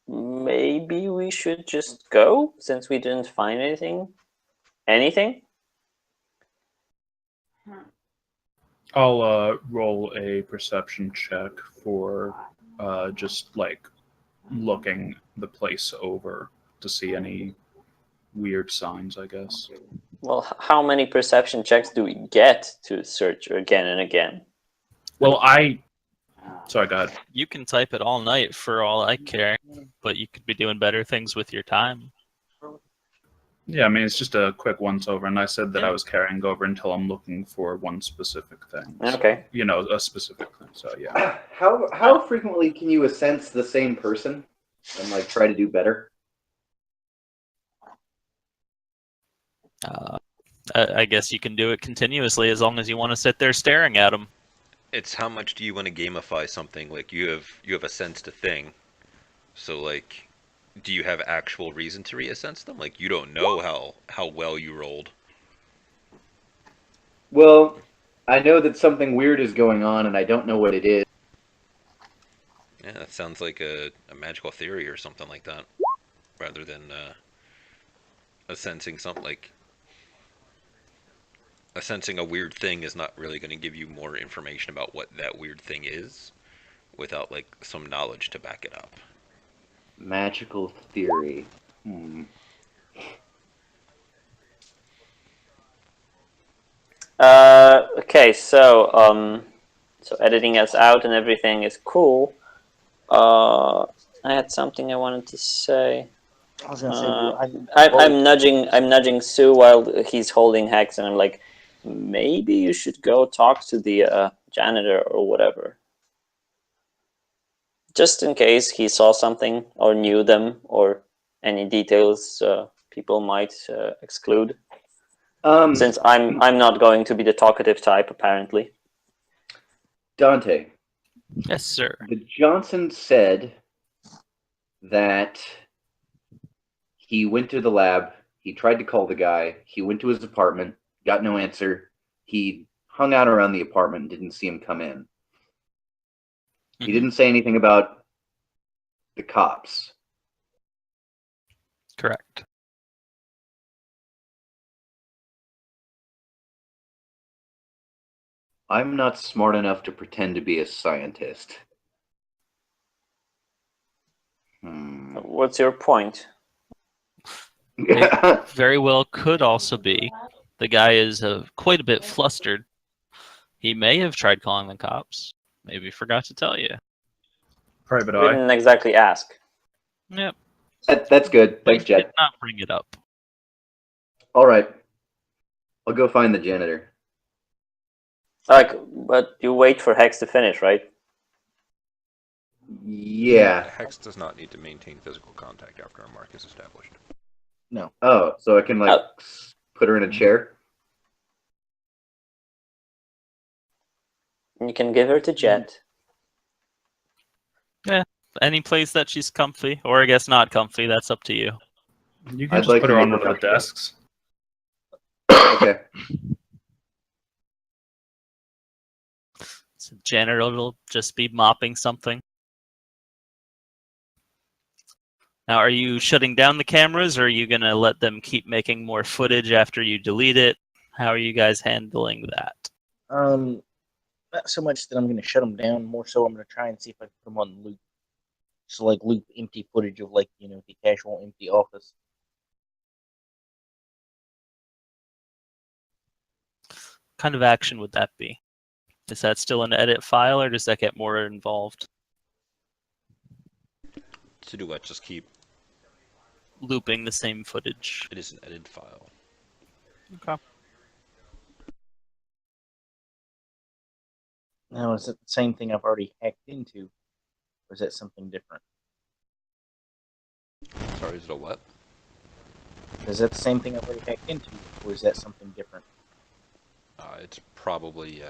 maybe we should just go since we didn't find anything. Anything? I'll roll a perception check for just like looking the place over to see any weird signs, I guess. Well, how many perception checks do we get to search again and again? Well, sorry, go ahead. You can type it all night for all I care, but you could be doing better things with your time. Yeah, I mean, it's just a quick once over, and I said that Yeah. I was carrying over until I'm looking for one specific thing. So, Okay. a specific thing. So, yeah. How frequently can you sense the same person and like try to do better? I guess you can do it continuously as long as you want to sit there staring at them. It's how much do you want to gamify something? Like you have a sensed a thing, so like, do you have actual reason to reassense them? Like you don't know how well you rolled. Well, I know that something weird is going on, and I don't know what it is. Yeah, that sounds like a magical theory or something like that, rather than sensing something like sensing a weird thing is not really going to give you more information about what that weird thing is, without like some knowledge to back it up. Magical theory. Okay, so editing us out and everything is cool. I had something I wanted to say. I was gonna say, well, I'm nudging Sue while he's holding Hex, and I'm like, maybe you should go talk to the janitor or whatever, just in case he saw something or knew them or any details people might exclude. Since I'm not going to be the talkative type, apparently. Dante, Yes, sir. the Johnson said that he went to the lab, he tried to call the guy, he went to his apartment, got no answer, he hung out around the apartment and didn't see him come in. He didn't say anything about the cops. Correct. I'm not smart enough to pretend to be a scientist. What's your point? It very well could also be the guy is quite a bit flustered. He may have tried calling the cops. Maybe forgot to tell you. Private We eye. didn't exactly ask. Yep. That's good. Thanks, Did Jet. not bring it up. All right. I'll go find the janitor. But you wait for Hex to finish, right? Yeah. Hex does not need to maintain physical contact after a mark is established. No. Oh, so I can like put her in a chair? You can give her to Jet. Any place that she's comfy, or I guess not comfy, that's up to you. You can I'd just like put to her on make one her of the comfortable. desks. Okay. So janitor will just be mopping something. Now, are you shutting down the cameras, or are you going to let them keep making more footage after you delete it? How are you guys handling that? Not so much that I'm going to shut them down. More so, I'm going to try and see if I can put them on loop, Just like loop empty footage of like the casual empty office. What kind of action would that be? Is that still an edit file, or does that get more involved? To do what? Just keep. Looping the same footage. It is an edit file. Okay. Now, is it the same thing I've already hacked into, or is that something different? Sorry, is it a what? Is that the same thing I've already hacked into, or is that something different? It's probably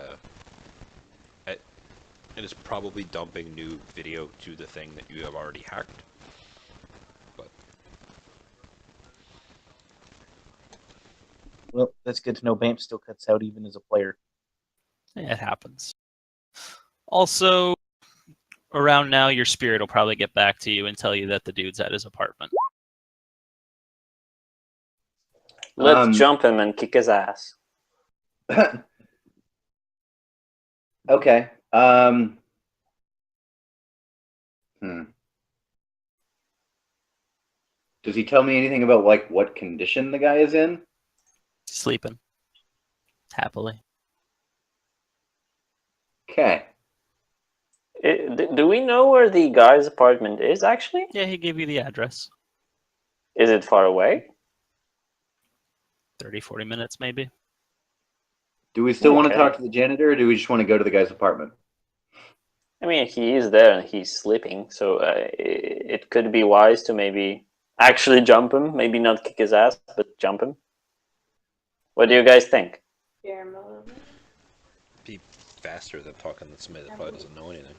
it is probably dumping new video to the thing that you have already hacked. But Well, that's good to know. Bamce still cuts out even as a player. It happens. Also, around now, your spirit will probably get back to you and tell you that the dude's at his apartment. Let's jump him and kick his ass. Okay. Does he tell me anything about like what condition the guy is in? Sleeping. Happily. Okay. Do we know where the guy's apartment is, actually? Yeah, he gave you the address. Is it far away? 30, 40 minutes, maybe. Do we still want to Okay. talk to the janitor, or do we just want to go to the guy's apartment? I mean, he is there and he's sleeping, so it could be wise to maybe actually jump him. Maybe not kick his ass, but jump him. What do you guys think? be faster than talking to somebody that probably doesn't know anything.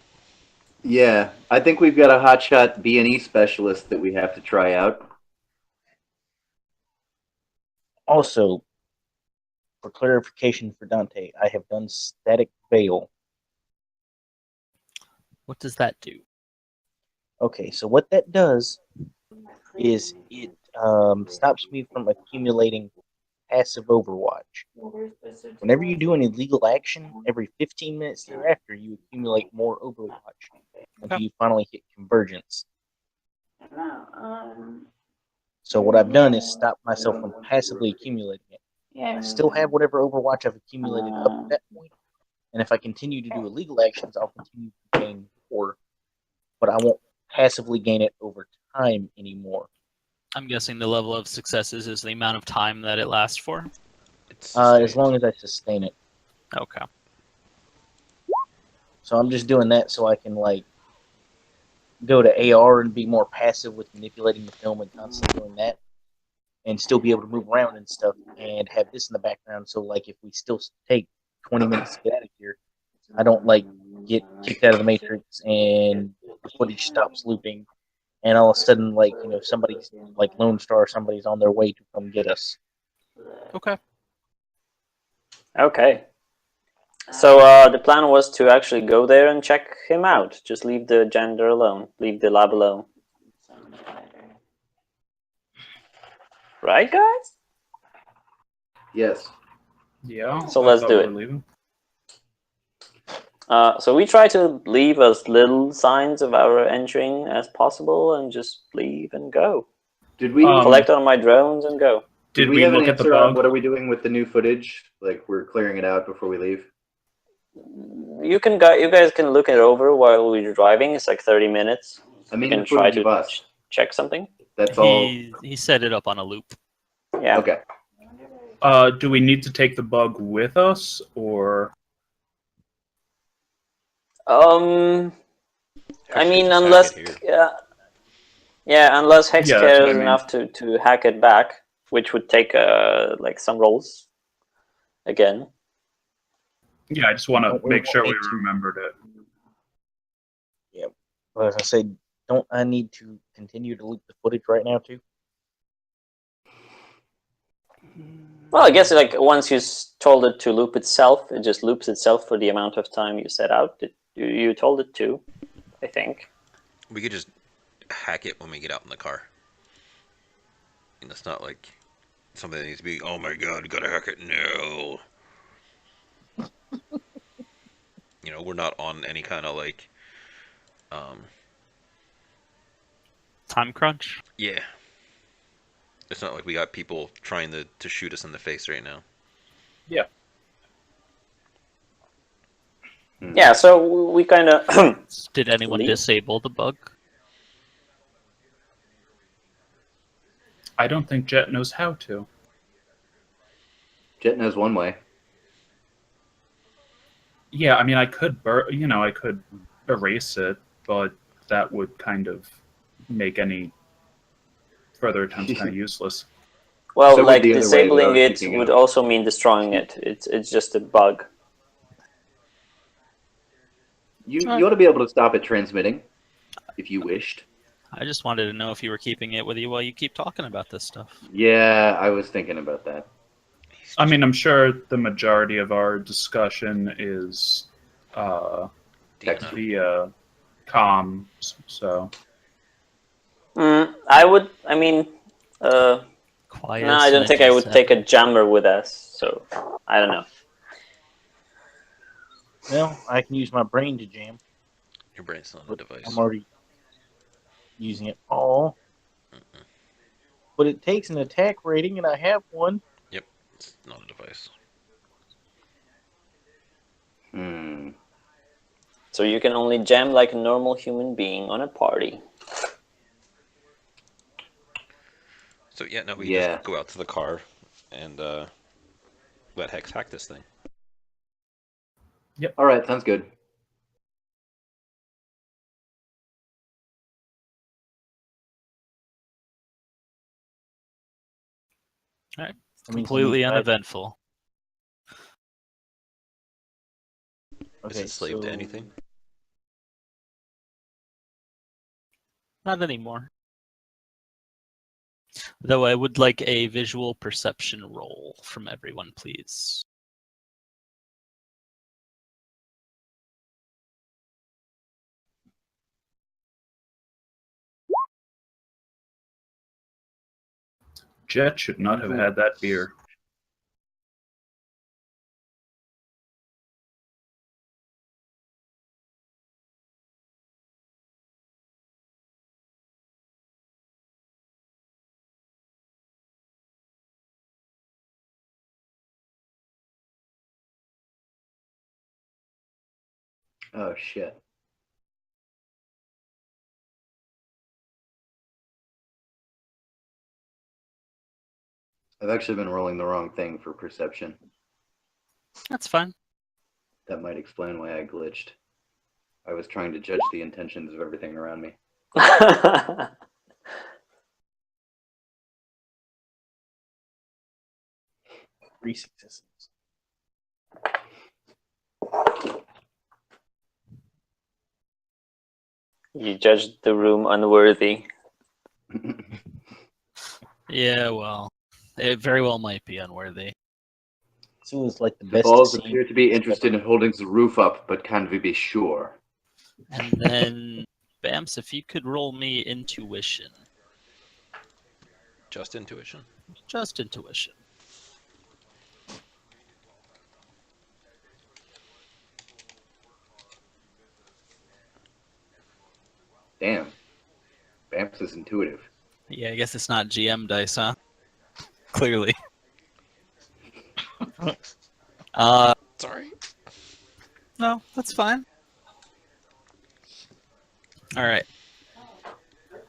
Yeah, I think we've got a hotshot B&E specialist that we have to try out. Also, for clarification for Dante, I have done static veil. What does that do? Okay, so what that does is it stops me from accumulating passive overwatch. Whenever you do an illegal action, every 15 minutes thereafter, you accumulate more overwatch until you finally hit convergence. So what I've done is stop myself from passively accumulating it. I still have whatever overwatch I've accumulated up to that point, and if I continue to do illegal actions, I'll continue to gain more, but I won't passively gain it over time anymore. I'm guessing the level of successes is the amount of time that it lasts for. It's As long as I sustain it. Okay. So I'm just doing that so I can like go to AR and be more passive with manipulating the film and constantly doing that, and still be able to move around and stuff, and have this in the background. So like if we still take 20 minutes to get out of here, I don't like get kicked out of the matrix and the footage stops looping, and all of a sudden like somebody's like Lone Star, somebody's on their way to come get us. Okay. Okay. So the plan was to actually go there and check him out. Just leave the janitor alone. Leave the lab alone. Right, guys? Yes. Yeah. So I let's thought do we it. were leaving. So we try to leave as little signs of our entering as possible and just leave and go. Did we Collect on my drones and go. did we we have an look at the answer on bug? what are we doing with the new footage? Like we're clearing it out before we leave. You guys can look it over while we're driving. It's like 30 minutes. I mean You the can try footage of to us. check something. That's all. He set it up on a loop. Yeah. Okay. Do we need to take the bug with us, or I Actually, mean, just hack unless it here. unless Hex Yeah, that's what cares I mean. enough to hack it back, which would take like some rolls. Again. yeah? I just want to Don't really make sure we want me to- remembered it. Yeah, but as I said, don't I need to continue to loop the footage right now too? Well, I guess like once you told it to loop itself, it just loops itself for the amount of time you set out. You told it to, I think. We could just hack it when we get out in the car. And it's not like something that needs to be, oh my god, gotta hack it now. We're not on any kind of like Time crunch. Yeah. It's not like we got people trying to shoot us in the face right now. Yeah, so we kind of Did anyone Leave? disable the bug? I don't think Jet knows how to. Jet knows one way. Yeah, I mean, I could, I could erase it, but that would kind of make any further attempts kind of useless. well, So would like the other way that I disabling was it thinking would of. also mean destroying it. It's just a bug. You ought to be able to stop it transmitting, if you wished. I just wanted to know if you were keeping it with you while you keep talking about this stuff. Yeah, I was thinking about that. I mean, I'm sure the majority of our discussion is Text. via comms, so I would. I mean, Quiet. no, I don't think I would take a jammer with us. So I don't know. Well, I can use my brain to jam. Your brain's not a But device. I'm already using it all. But it takes an attack rating, and I have one. Yep, it's not a device. So you can only jam like a normal human being on a party. So yeah, no, we Yeah. just go out to the car and let Hex hack this thing. All right, sounds good. Completely uneventful. Is it slave to anything? Not anymore. Though I would like a visual perception roll from everyone, please. Jet should not have had that beer. Oh shit. I've actually been rolling the wrong thing for perception. That's fine. That might explain why I glitched. I was trying to judge the intentions of everything around me. 3 successes. You judged the room unworthy. Yeah, well, it very well might be unworthy. So it's like the The best balls scene. appear to be interested in holding the roof up, but can't we be sure? And then, Bamce, if you could roll me intuition. Just intuition. Just intuition. Damn. Bamps is intuitive. Yeah, I guess it's not GM dice, huh? Clearly. Sorry. No, that's fine. All right.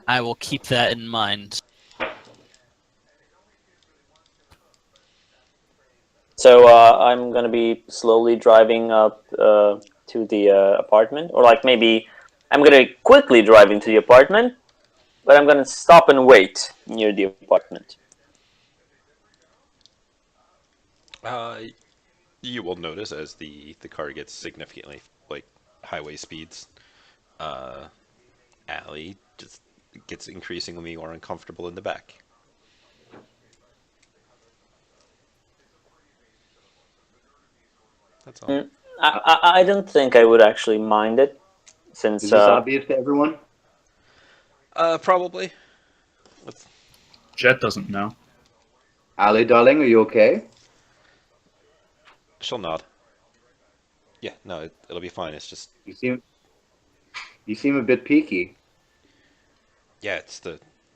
I will keep that in mind. So I'm gonna be slowly driving up to the apartment, or like maybe I'm gonna quickly drive into the apartment, but I'm gonna stop and wait near the apartment. You will notice as the car gets significantly like highway speeds, Allie just gets increasingly more uncomfortable in the back. That's all. I don't think I would actually mind it, since Is this obvious to everyone? Probably. Jet doesn't know. Allie, darling, are you okay? She'll nod. Yeah, no, it'll be fine. It's just You seem a bit peaky. Yeah,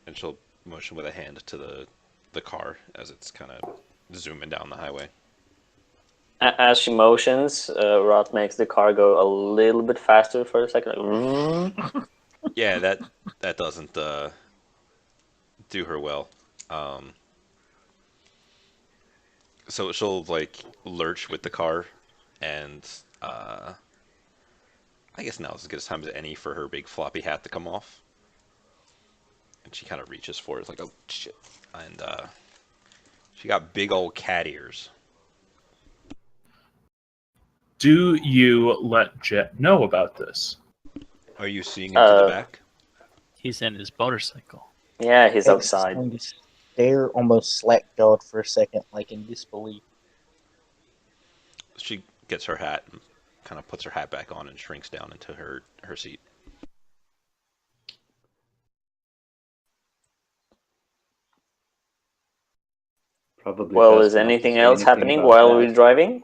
and she'll motion with a hand to the car as it's kind of zooming down the highway. As she motions, Rot makes the car go a little bit faster for a second. Yeah, that doesn't do her well. Um, so she'll like lurch with the car, and I guess now's as good a time as any for her big floppy hat to come off. And she kind of reaches for it, it's like, oh shit, and she got big old cat ears. Do you let Jet know about this? Are you seeing into the back? He's in his motorcycle. Yeah, he's Hex is outside. going to stare almost slack-jawed for a second, like in disbelief. She gets her hat and kind of puts her hat back on and shrinks down into her seat. Probably Well, best is not to anything say else anything happening about while that. we're driving?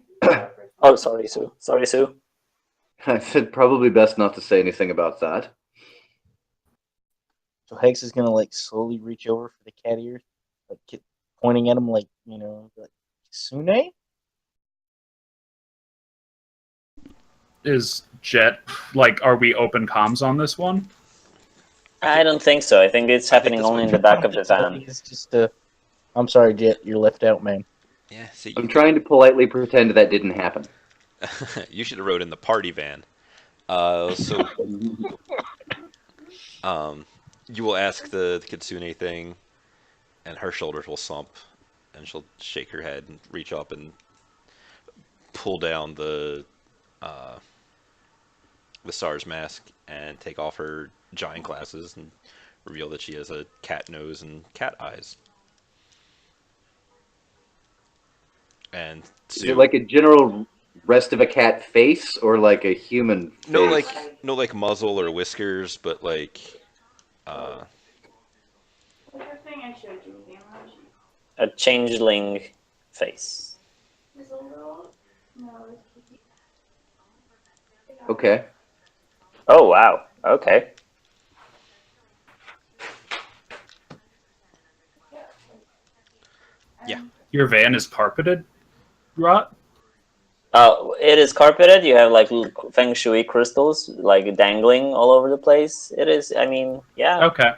Oh, sorry, Sue. Sorry, Sue. I said probably best not to say anything about that. So Hex is gonna like slowly reach over for the cat ears, like pointing at him, like like Sune. Is Jet like? Are we open comms on this one? I don't think so. I think it's I think happening this only might in be the back of the I think van. it's just I'm sorry, Jet. You're left out, man. Yeah, see, I'm trying to politely pretend that didn't happen. you should have rode in the party van. So you will ask the Kitsune thing, and her shoulders will slump, and she'll shake her head and reach up and pull down the SARS mask and take off her giant glasses and reveal that she has a cat nose and cat eyes. And Is it Sue, like a general rest of a cat face or like a human face? no like muzzle or whiskers, but like What's the thing I showed you, the emoji? A changeling face. There's a little. No, it's Okay. Oh, wow. Okay. yeah. Your van is carpeted, Rot? It is carpeted. You have like feng shui crystals like dangling all over the place. It is. I mean, yeah, Okay.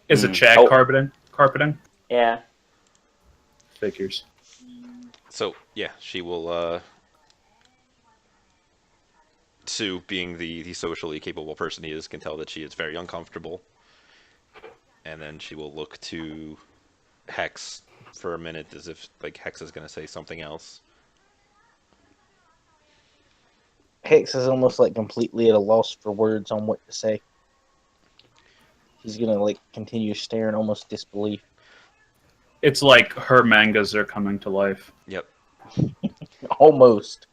Is it Hmm. Chad Oh. carpeting? Carpeting? yeah. Figures. So yeah, she will. Sue, being the socially capable person he is, can tell that she is very uncomfortable, and then she will look to Hex for a minute as if like Hex is going to say something else. Hex is almost like completely at a loss for words on what to say. He's gonna like continue staring, almost disbelief. It's like her mangas are coming to life. Yep. Almost.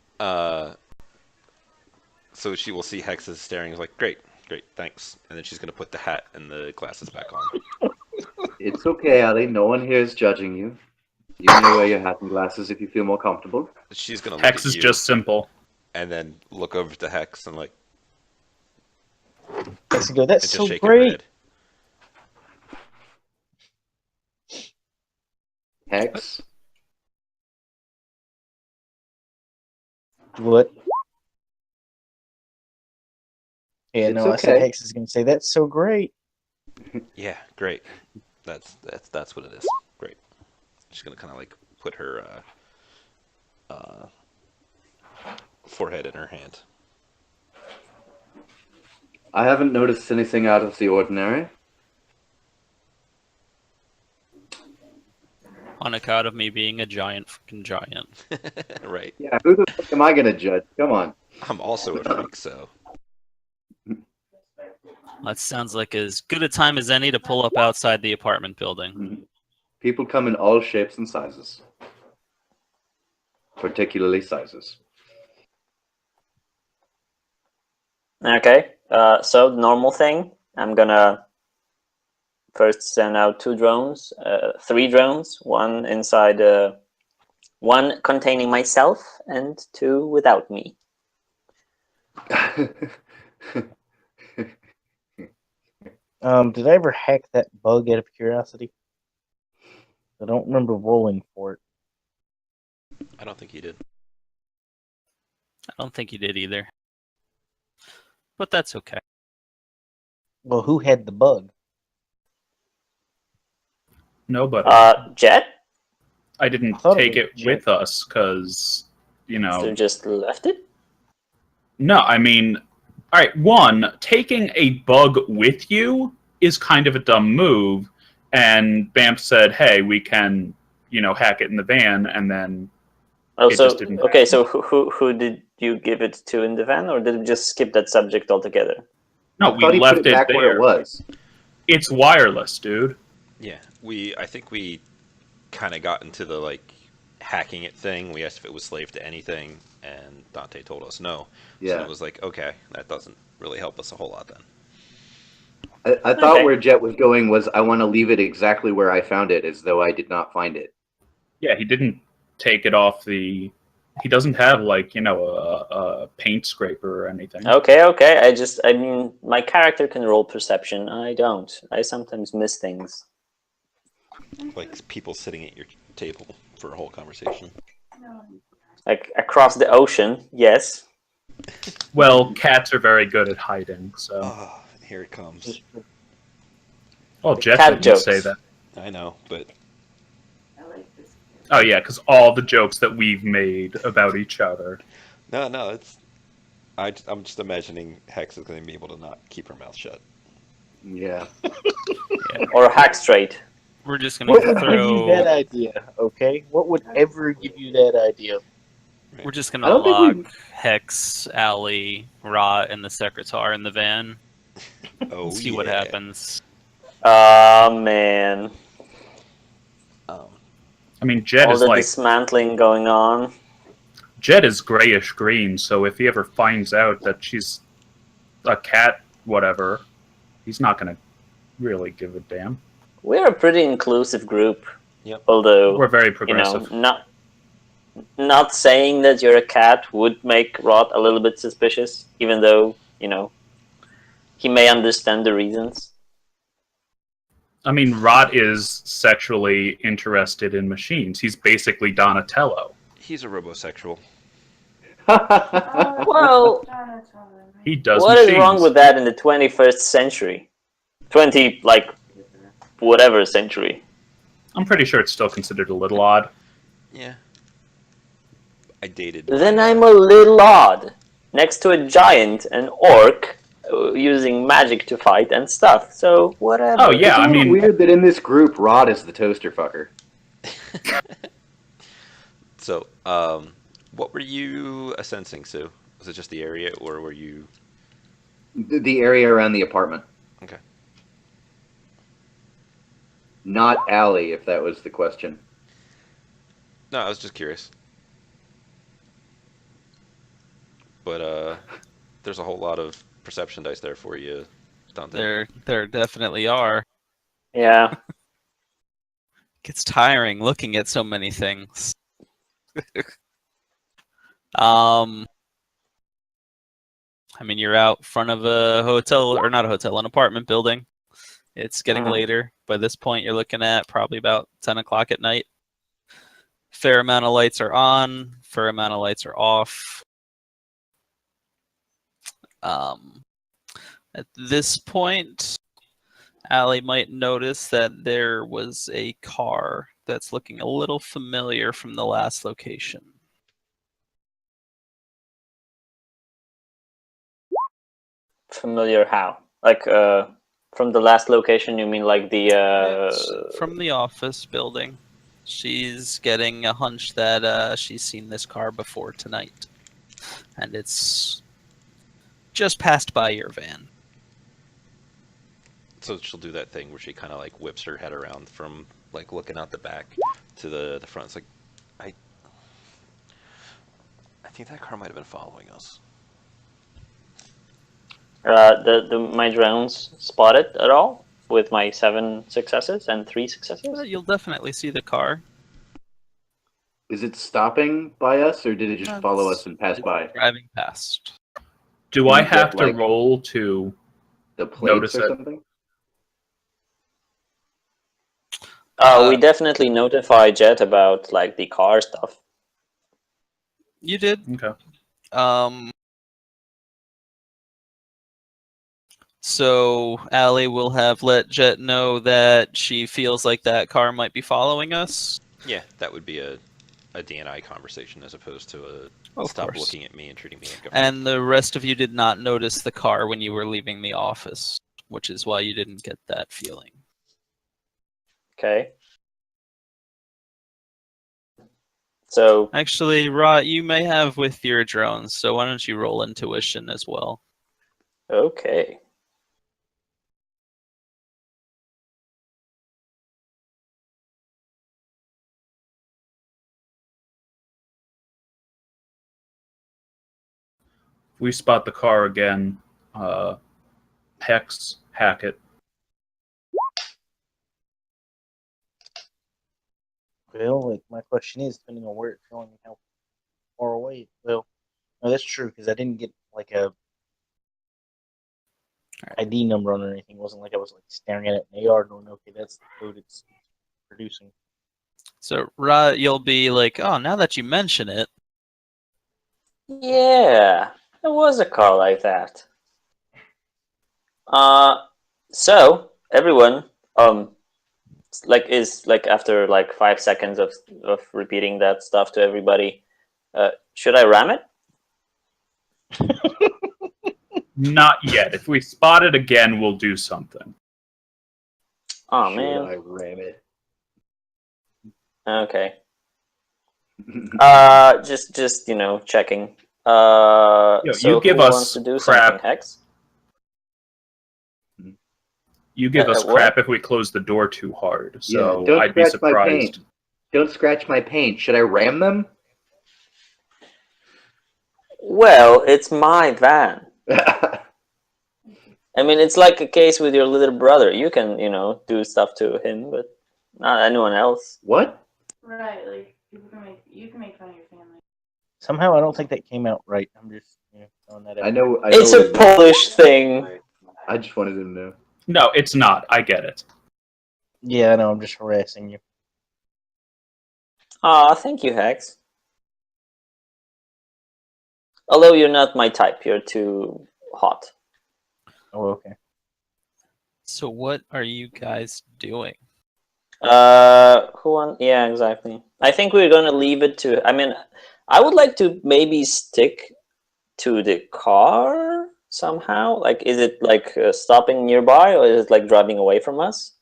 So she will see Hex is staring, is like, great, thanks, and then she's going to put the hat and the glasses back on. It's okay, Ali. No one here is judging you. You may wear your hat and glasses if you feel more comfortable. She's going to look Hex at is you just simple. and then look over to Hex and like, Hex will go, that's and just so shake her great. head. Hex. What? Yeah, It's no, I said okay. Hex is gonna say, that's so great. Yeah, great. That's what it is. Great. She's gonna kind of like put her forehead in her hand. I haven't noticed anything out of the ordinary. On account of me being a giant fucking giant. Right. Yeah, who the fuck am I gonna judge? Come on. I'm also a freak, so That sounds like as good a time as any to pull up outside the apartment building. People come in all shapes and sizes. Particularly sizes. Okay. So normal thing. I'm gonna first send out 3 drones. One inside, one containing myself, and 2 without me. Did I ever hack that bug out of curiosity? I don't remember rolling for it. I don't think he did. I don't think you did either. But that's okay. Well, who had the bug? Nobody. Jet? I didn't I thought take it it was with us because, you know. So just left it? No, I mean, all right. One, taking a bug with you is kind of a dumb move. And Bamce said, "Hey, we can, hack it in the van," and then Oh, it so just didn't. okay. So who did you give it to in the van, or did we just skip that subject altogether? No, I we thought he left put it back where there. it was. It's wireless, dude. Yeah, I think we kind of got into the like hacking it thing. We asked if it was slave to anything, and Dante told us no. So Yeah. it was like, okay, that doesn't really help us a whole lot then. I thought Okay. where Jet was going was I want to leave it exactly where I found it, as though I did not find it. Yeah, he didn't take it off the. He doesn't have a paint scraper or anything. Okay. I mean, my character can roll perception. I don't. I sometimes miss things. Like people sitting at your table for a whole conversation. Like across the ocean, yes. Well, cats are very good at hiding, so. Oh, here it comes. Oh, Jeff Cat didn't jokes. say that. I know, but I like this. Oh yeah, because all the jokes that we've made about each other. no, it's. I'm just imagining Hex is going to be able to not keep her mouth shut. Yeah. Or hack straight. We're just gonna What would give you that throw. idea? Okay, what would ever give you that idea? We're just I gonna don't think lock we- Hex, Allie, Ra, and the Secretary in the van. Oh, See what yeah. happens. Oh man. I mean, Jed All is the like dismantling going on. Jed is grayish green, so if he ever finds out that she's a cat, whatever, he's not gonna really give a damn. We're a pretty inclusive group. Yep. Although, We're very progressive. not saying that you're a cat would make Rod a little bit suspicious, even though, he may understand the reasons. I mean, Rot is sexually interested in machines. He's basically Donatello. He's a robosexual. Well, He does what is machines. wrong with that in the 21st century? 20, whatever century. I'm pretty sure it's still considered a little odd. Yeah. I dated. Then I'm a little odd. Next to a giant, an orc, using magic to fight and stuff. So, whatever. Oh yeah, It's a I little mean, weird that in this group, Rod is the toaster fucker. So, what were you sensing, Sue? Was it just the area, or were you? The area around the apartment. Okay. Not Allie, if that was the question. No, I was just curious. But there's a whole lot of perception dice there for you, Dante. There definitely are. Yeah. Gets tiring looking at so many things. I mean, you're out front of a hotel, or not a hotel, an apartment building. It's getting later. By this point, you're looking at probably about 10 o'clock at night. Fair amount of lights are on, fair amount of lights are off. At this point, Allie might notice that there was a car that's looking a little familiar from the last location. Familiar how? From the last location, you mean like the... It's from the office building. She's getting a hunch that she's seen this car before tonight. And it's just passed by your van. So she'll do that thing where she kind of like whips her head around from like looking out the back to the front. It's like, I think that car might have been following us. my drones spotted at all with my 7 successes and 3 successes? You'll definitely see the car. Is it stopping by us, or did it just follow us and pass It's by? driving past. Do Can I you have get, to like, roll to The plates Notice or it. something? We definitely notified Jet about like the car stuff. You did. Okay. So Allie will have let Jet know that she feels like that car might be following us. Yeah, that would be a DNI conversation as opposed to a Of stop course. looking at me and treating me like a freak. And the rest of you did not notice the car when you were leaving the office, which is why you didn't get that feeling. Okay. So Actually, Ra, you may have with your drones, so why don't you roll intuition as well? okay. If we spot the car again, Hex, hack it. Well, like my question is, depending on where it's going and how far away. Well, no, that's true because I didn't get like a ID number on it or anything. It wasn't like I was like staring at it in AR going, okay, that's the code it's producing. So, Ra, you'll be like, oh, now that you mention it, Yeah, there was a car like that. So everyone, is like after like 5 seconds of repeating that stuff to everybody, should I ram it? Not yet. If we spot it again, we'll do something. Oh Should man. I ram it? Okay. Just checking. Yo, So you give who us wants to do crap. something, Hex? You give us what? crap if we close the door too hard. So Yeah, don't I'd be scratch my surprised. paint. Don't scratch my paint. Should I ram them? Well, it's my van. I mean, it's like a case with your little brother. You can, do stuff to him, but not anyone else. What? Right, like you can make fun of your family. Somehow I don't think that came out right. I'm just throwing that out. I know. It's a Polish thing. I just wanted him to know. No, it's not. I get it. Yeah, I know. I'm just harassing you. Aw, thank you, Hex. Although you're not my type, you're too hot. Oh, okay. so what are you guys doing? Who won? Yeah, exactly. I think we're gonna leave it to. I mean, I would like to maybe stick to the car somehow. Like, is it like stopping nearby, or is it like driving away from us?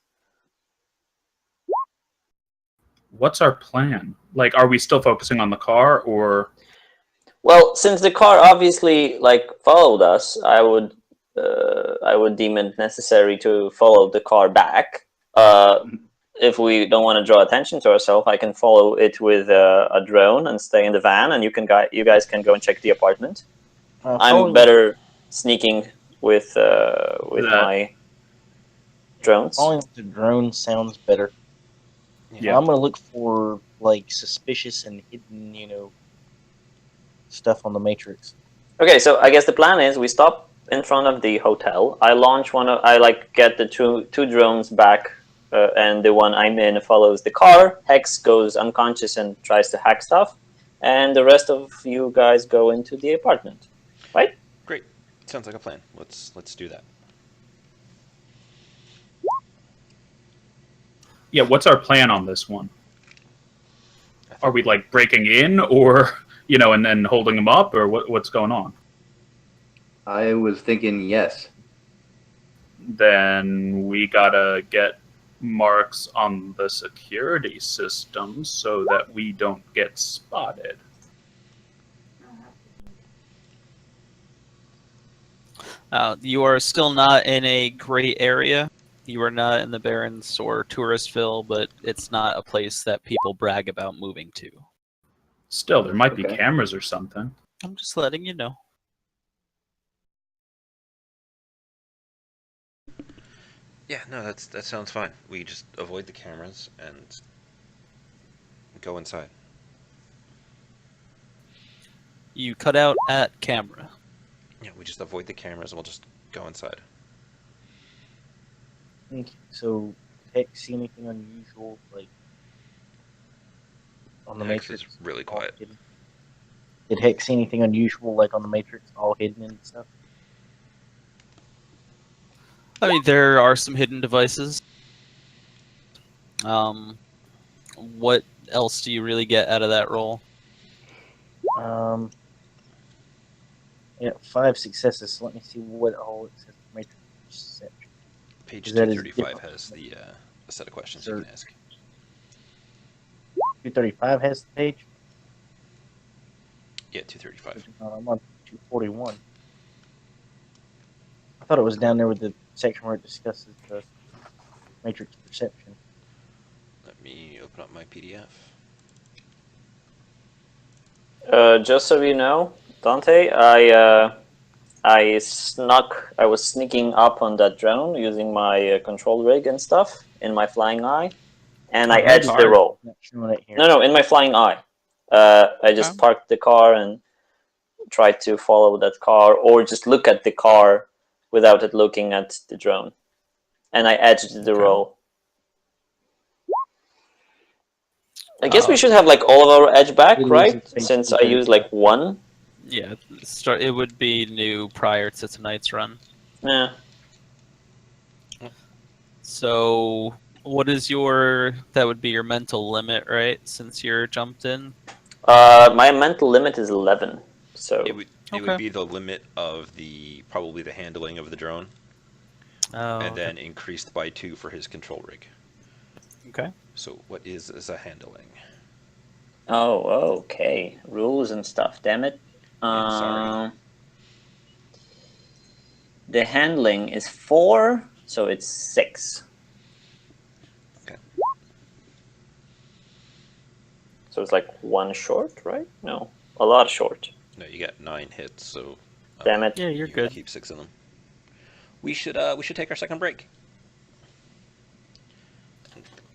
What's our plan? Like, are we still focusing on the car, or Well, since the car obviously like followed us, I would deem it necessary to follow the car back. If we don't want to draw attention to ourselves, I can follow it with a drone and stay in the van, and you guys can go and check the apartment. I'm better sneaking with my drones. Following with the drone sounds better. Yeah. I'm gonna look for like suspicious and hidden, stuff on the Matrix. Okay, so I guess the plan is we stop in front of the hotel. I launch get the two drones back, and the one I'm in follows the car. Hex goes unconscious and tries to hack stuff, and the rest of you guys go into the apartment. Right? Great. Sounds like a plan. Let's do that. yeah, what's our plan on this one? Are we like breaking in, or and then holding them up, or what's going on? I was thinking yes. Then we gotta get marks on the security system so that we don't get spotted. You are still not in a gray area. You are not in the Barrens or Touristville, but it's not a place that people brag about moving to. Still, there might be Okay. cameras or something. I'm just letting you know. Yeah, no, that sounds fine. We just avoid the cameras and go inside. You cut out at camera. Yeah, we just avoid the cameras and we'll just go inside. Okay, so Hex see anything unusual, like on the Hex Matrix? is really all quiet. hidden? Did Hex see anything unusual, like on the Matrix, all hidden and stuff? I mean, there are some hidden devices. What else do you really get out of that roll? Yeah, 5 successes. So let me see what all it says. Matrix perception. Page Is that is 235 different? has the a set of questions Sir. you can ask. 235 has the page. Yeah, 235. I'm on 241. I thought it was down there with the section where it discusses the Matrix perception. Let me open up my PDF. Just so you know, Dante, I was sneaking up on that drone using my control rig and stuff in my flying eye, and I Maybe edged the car? roll. Not showing it here. No, in my flying eye. I just parked the car and tried to follow that car, or just look at the car without it looking at the drone, and I edged the Okay. roll. I guess we should have like all of our edge back, It is right? at page Since I used like 1. Yeah, it would be new prior to tonight's run. Yeah. So, what is that would be your mental limit, right? Since you're jumped in? My mental limit is 11. So It would be the limit of probably the handling of the drone, Oh, and then increased by 2 for his control rig. okay. So what is a handling? okay. Rules and stuff, damn it. Yeah, sorry. The handling is 4, so it's 6. Okay. So it's like 1 short, right? No, a lot short. No, you got 9 hits, so Damn it. Yeah, you're you good. keep 6 of them. We should take our second break.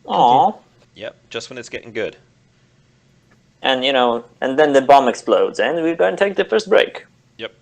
Aww. Yep, just when it's getting good. And and then the bomb explodes, and we're going to take the first break. Yep.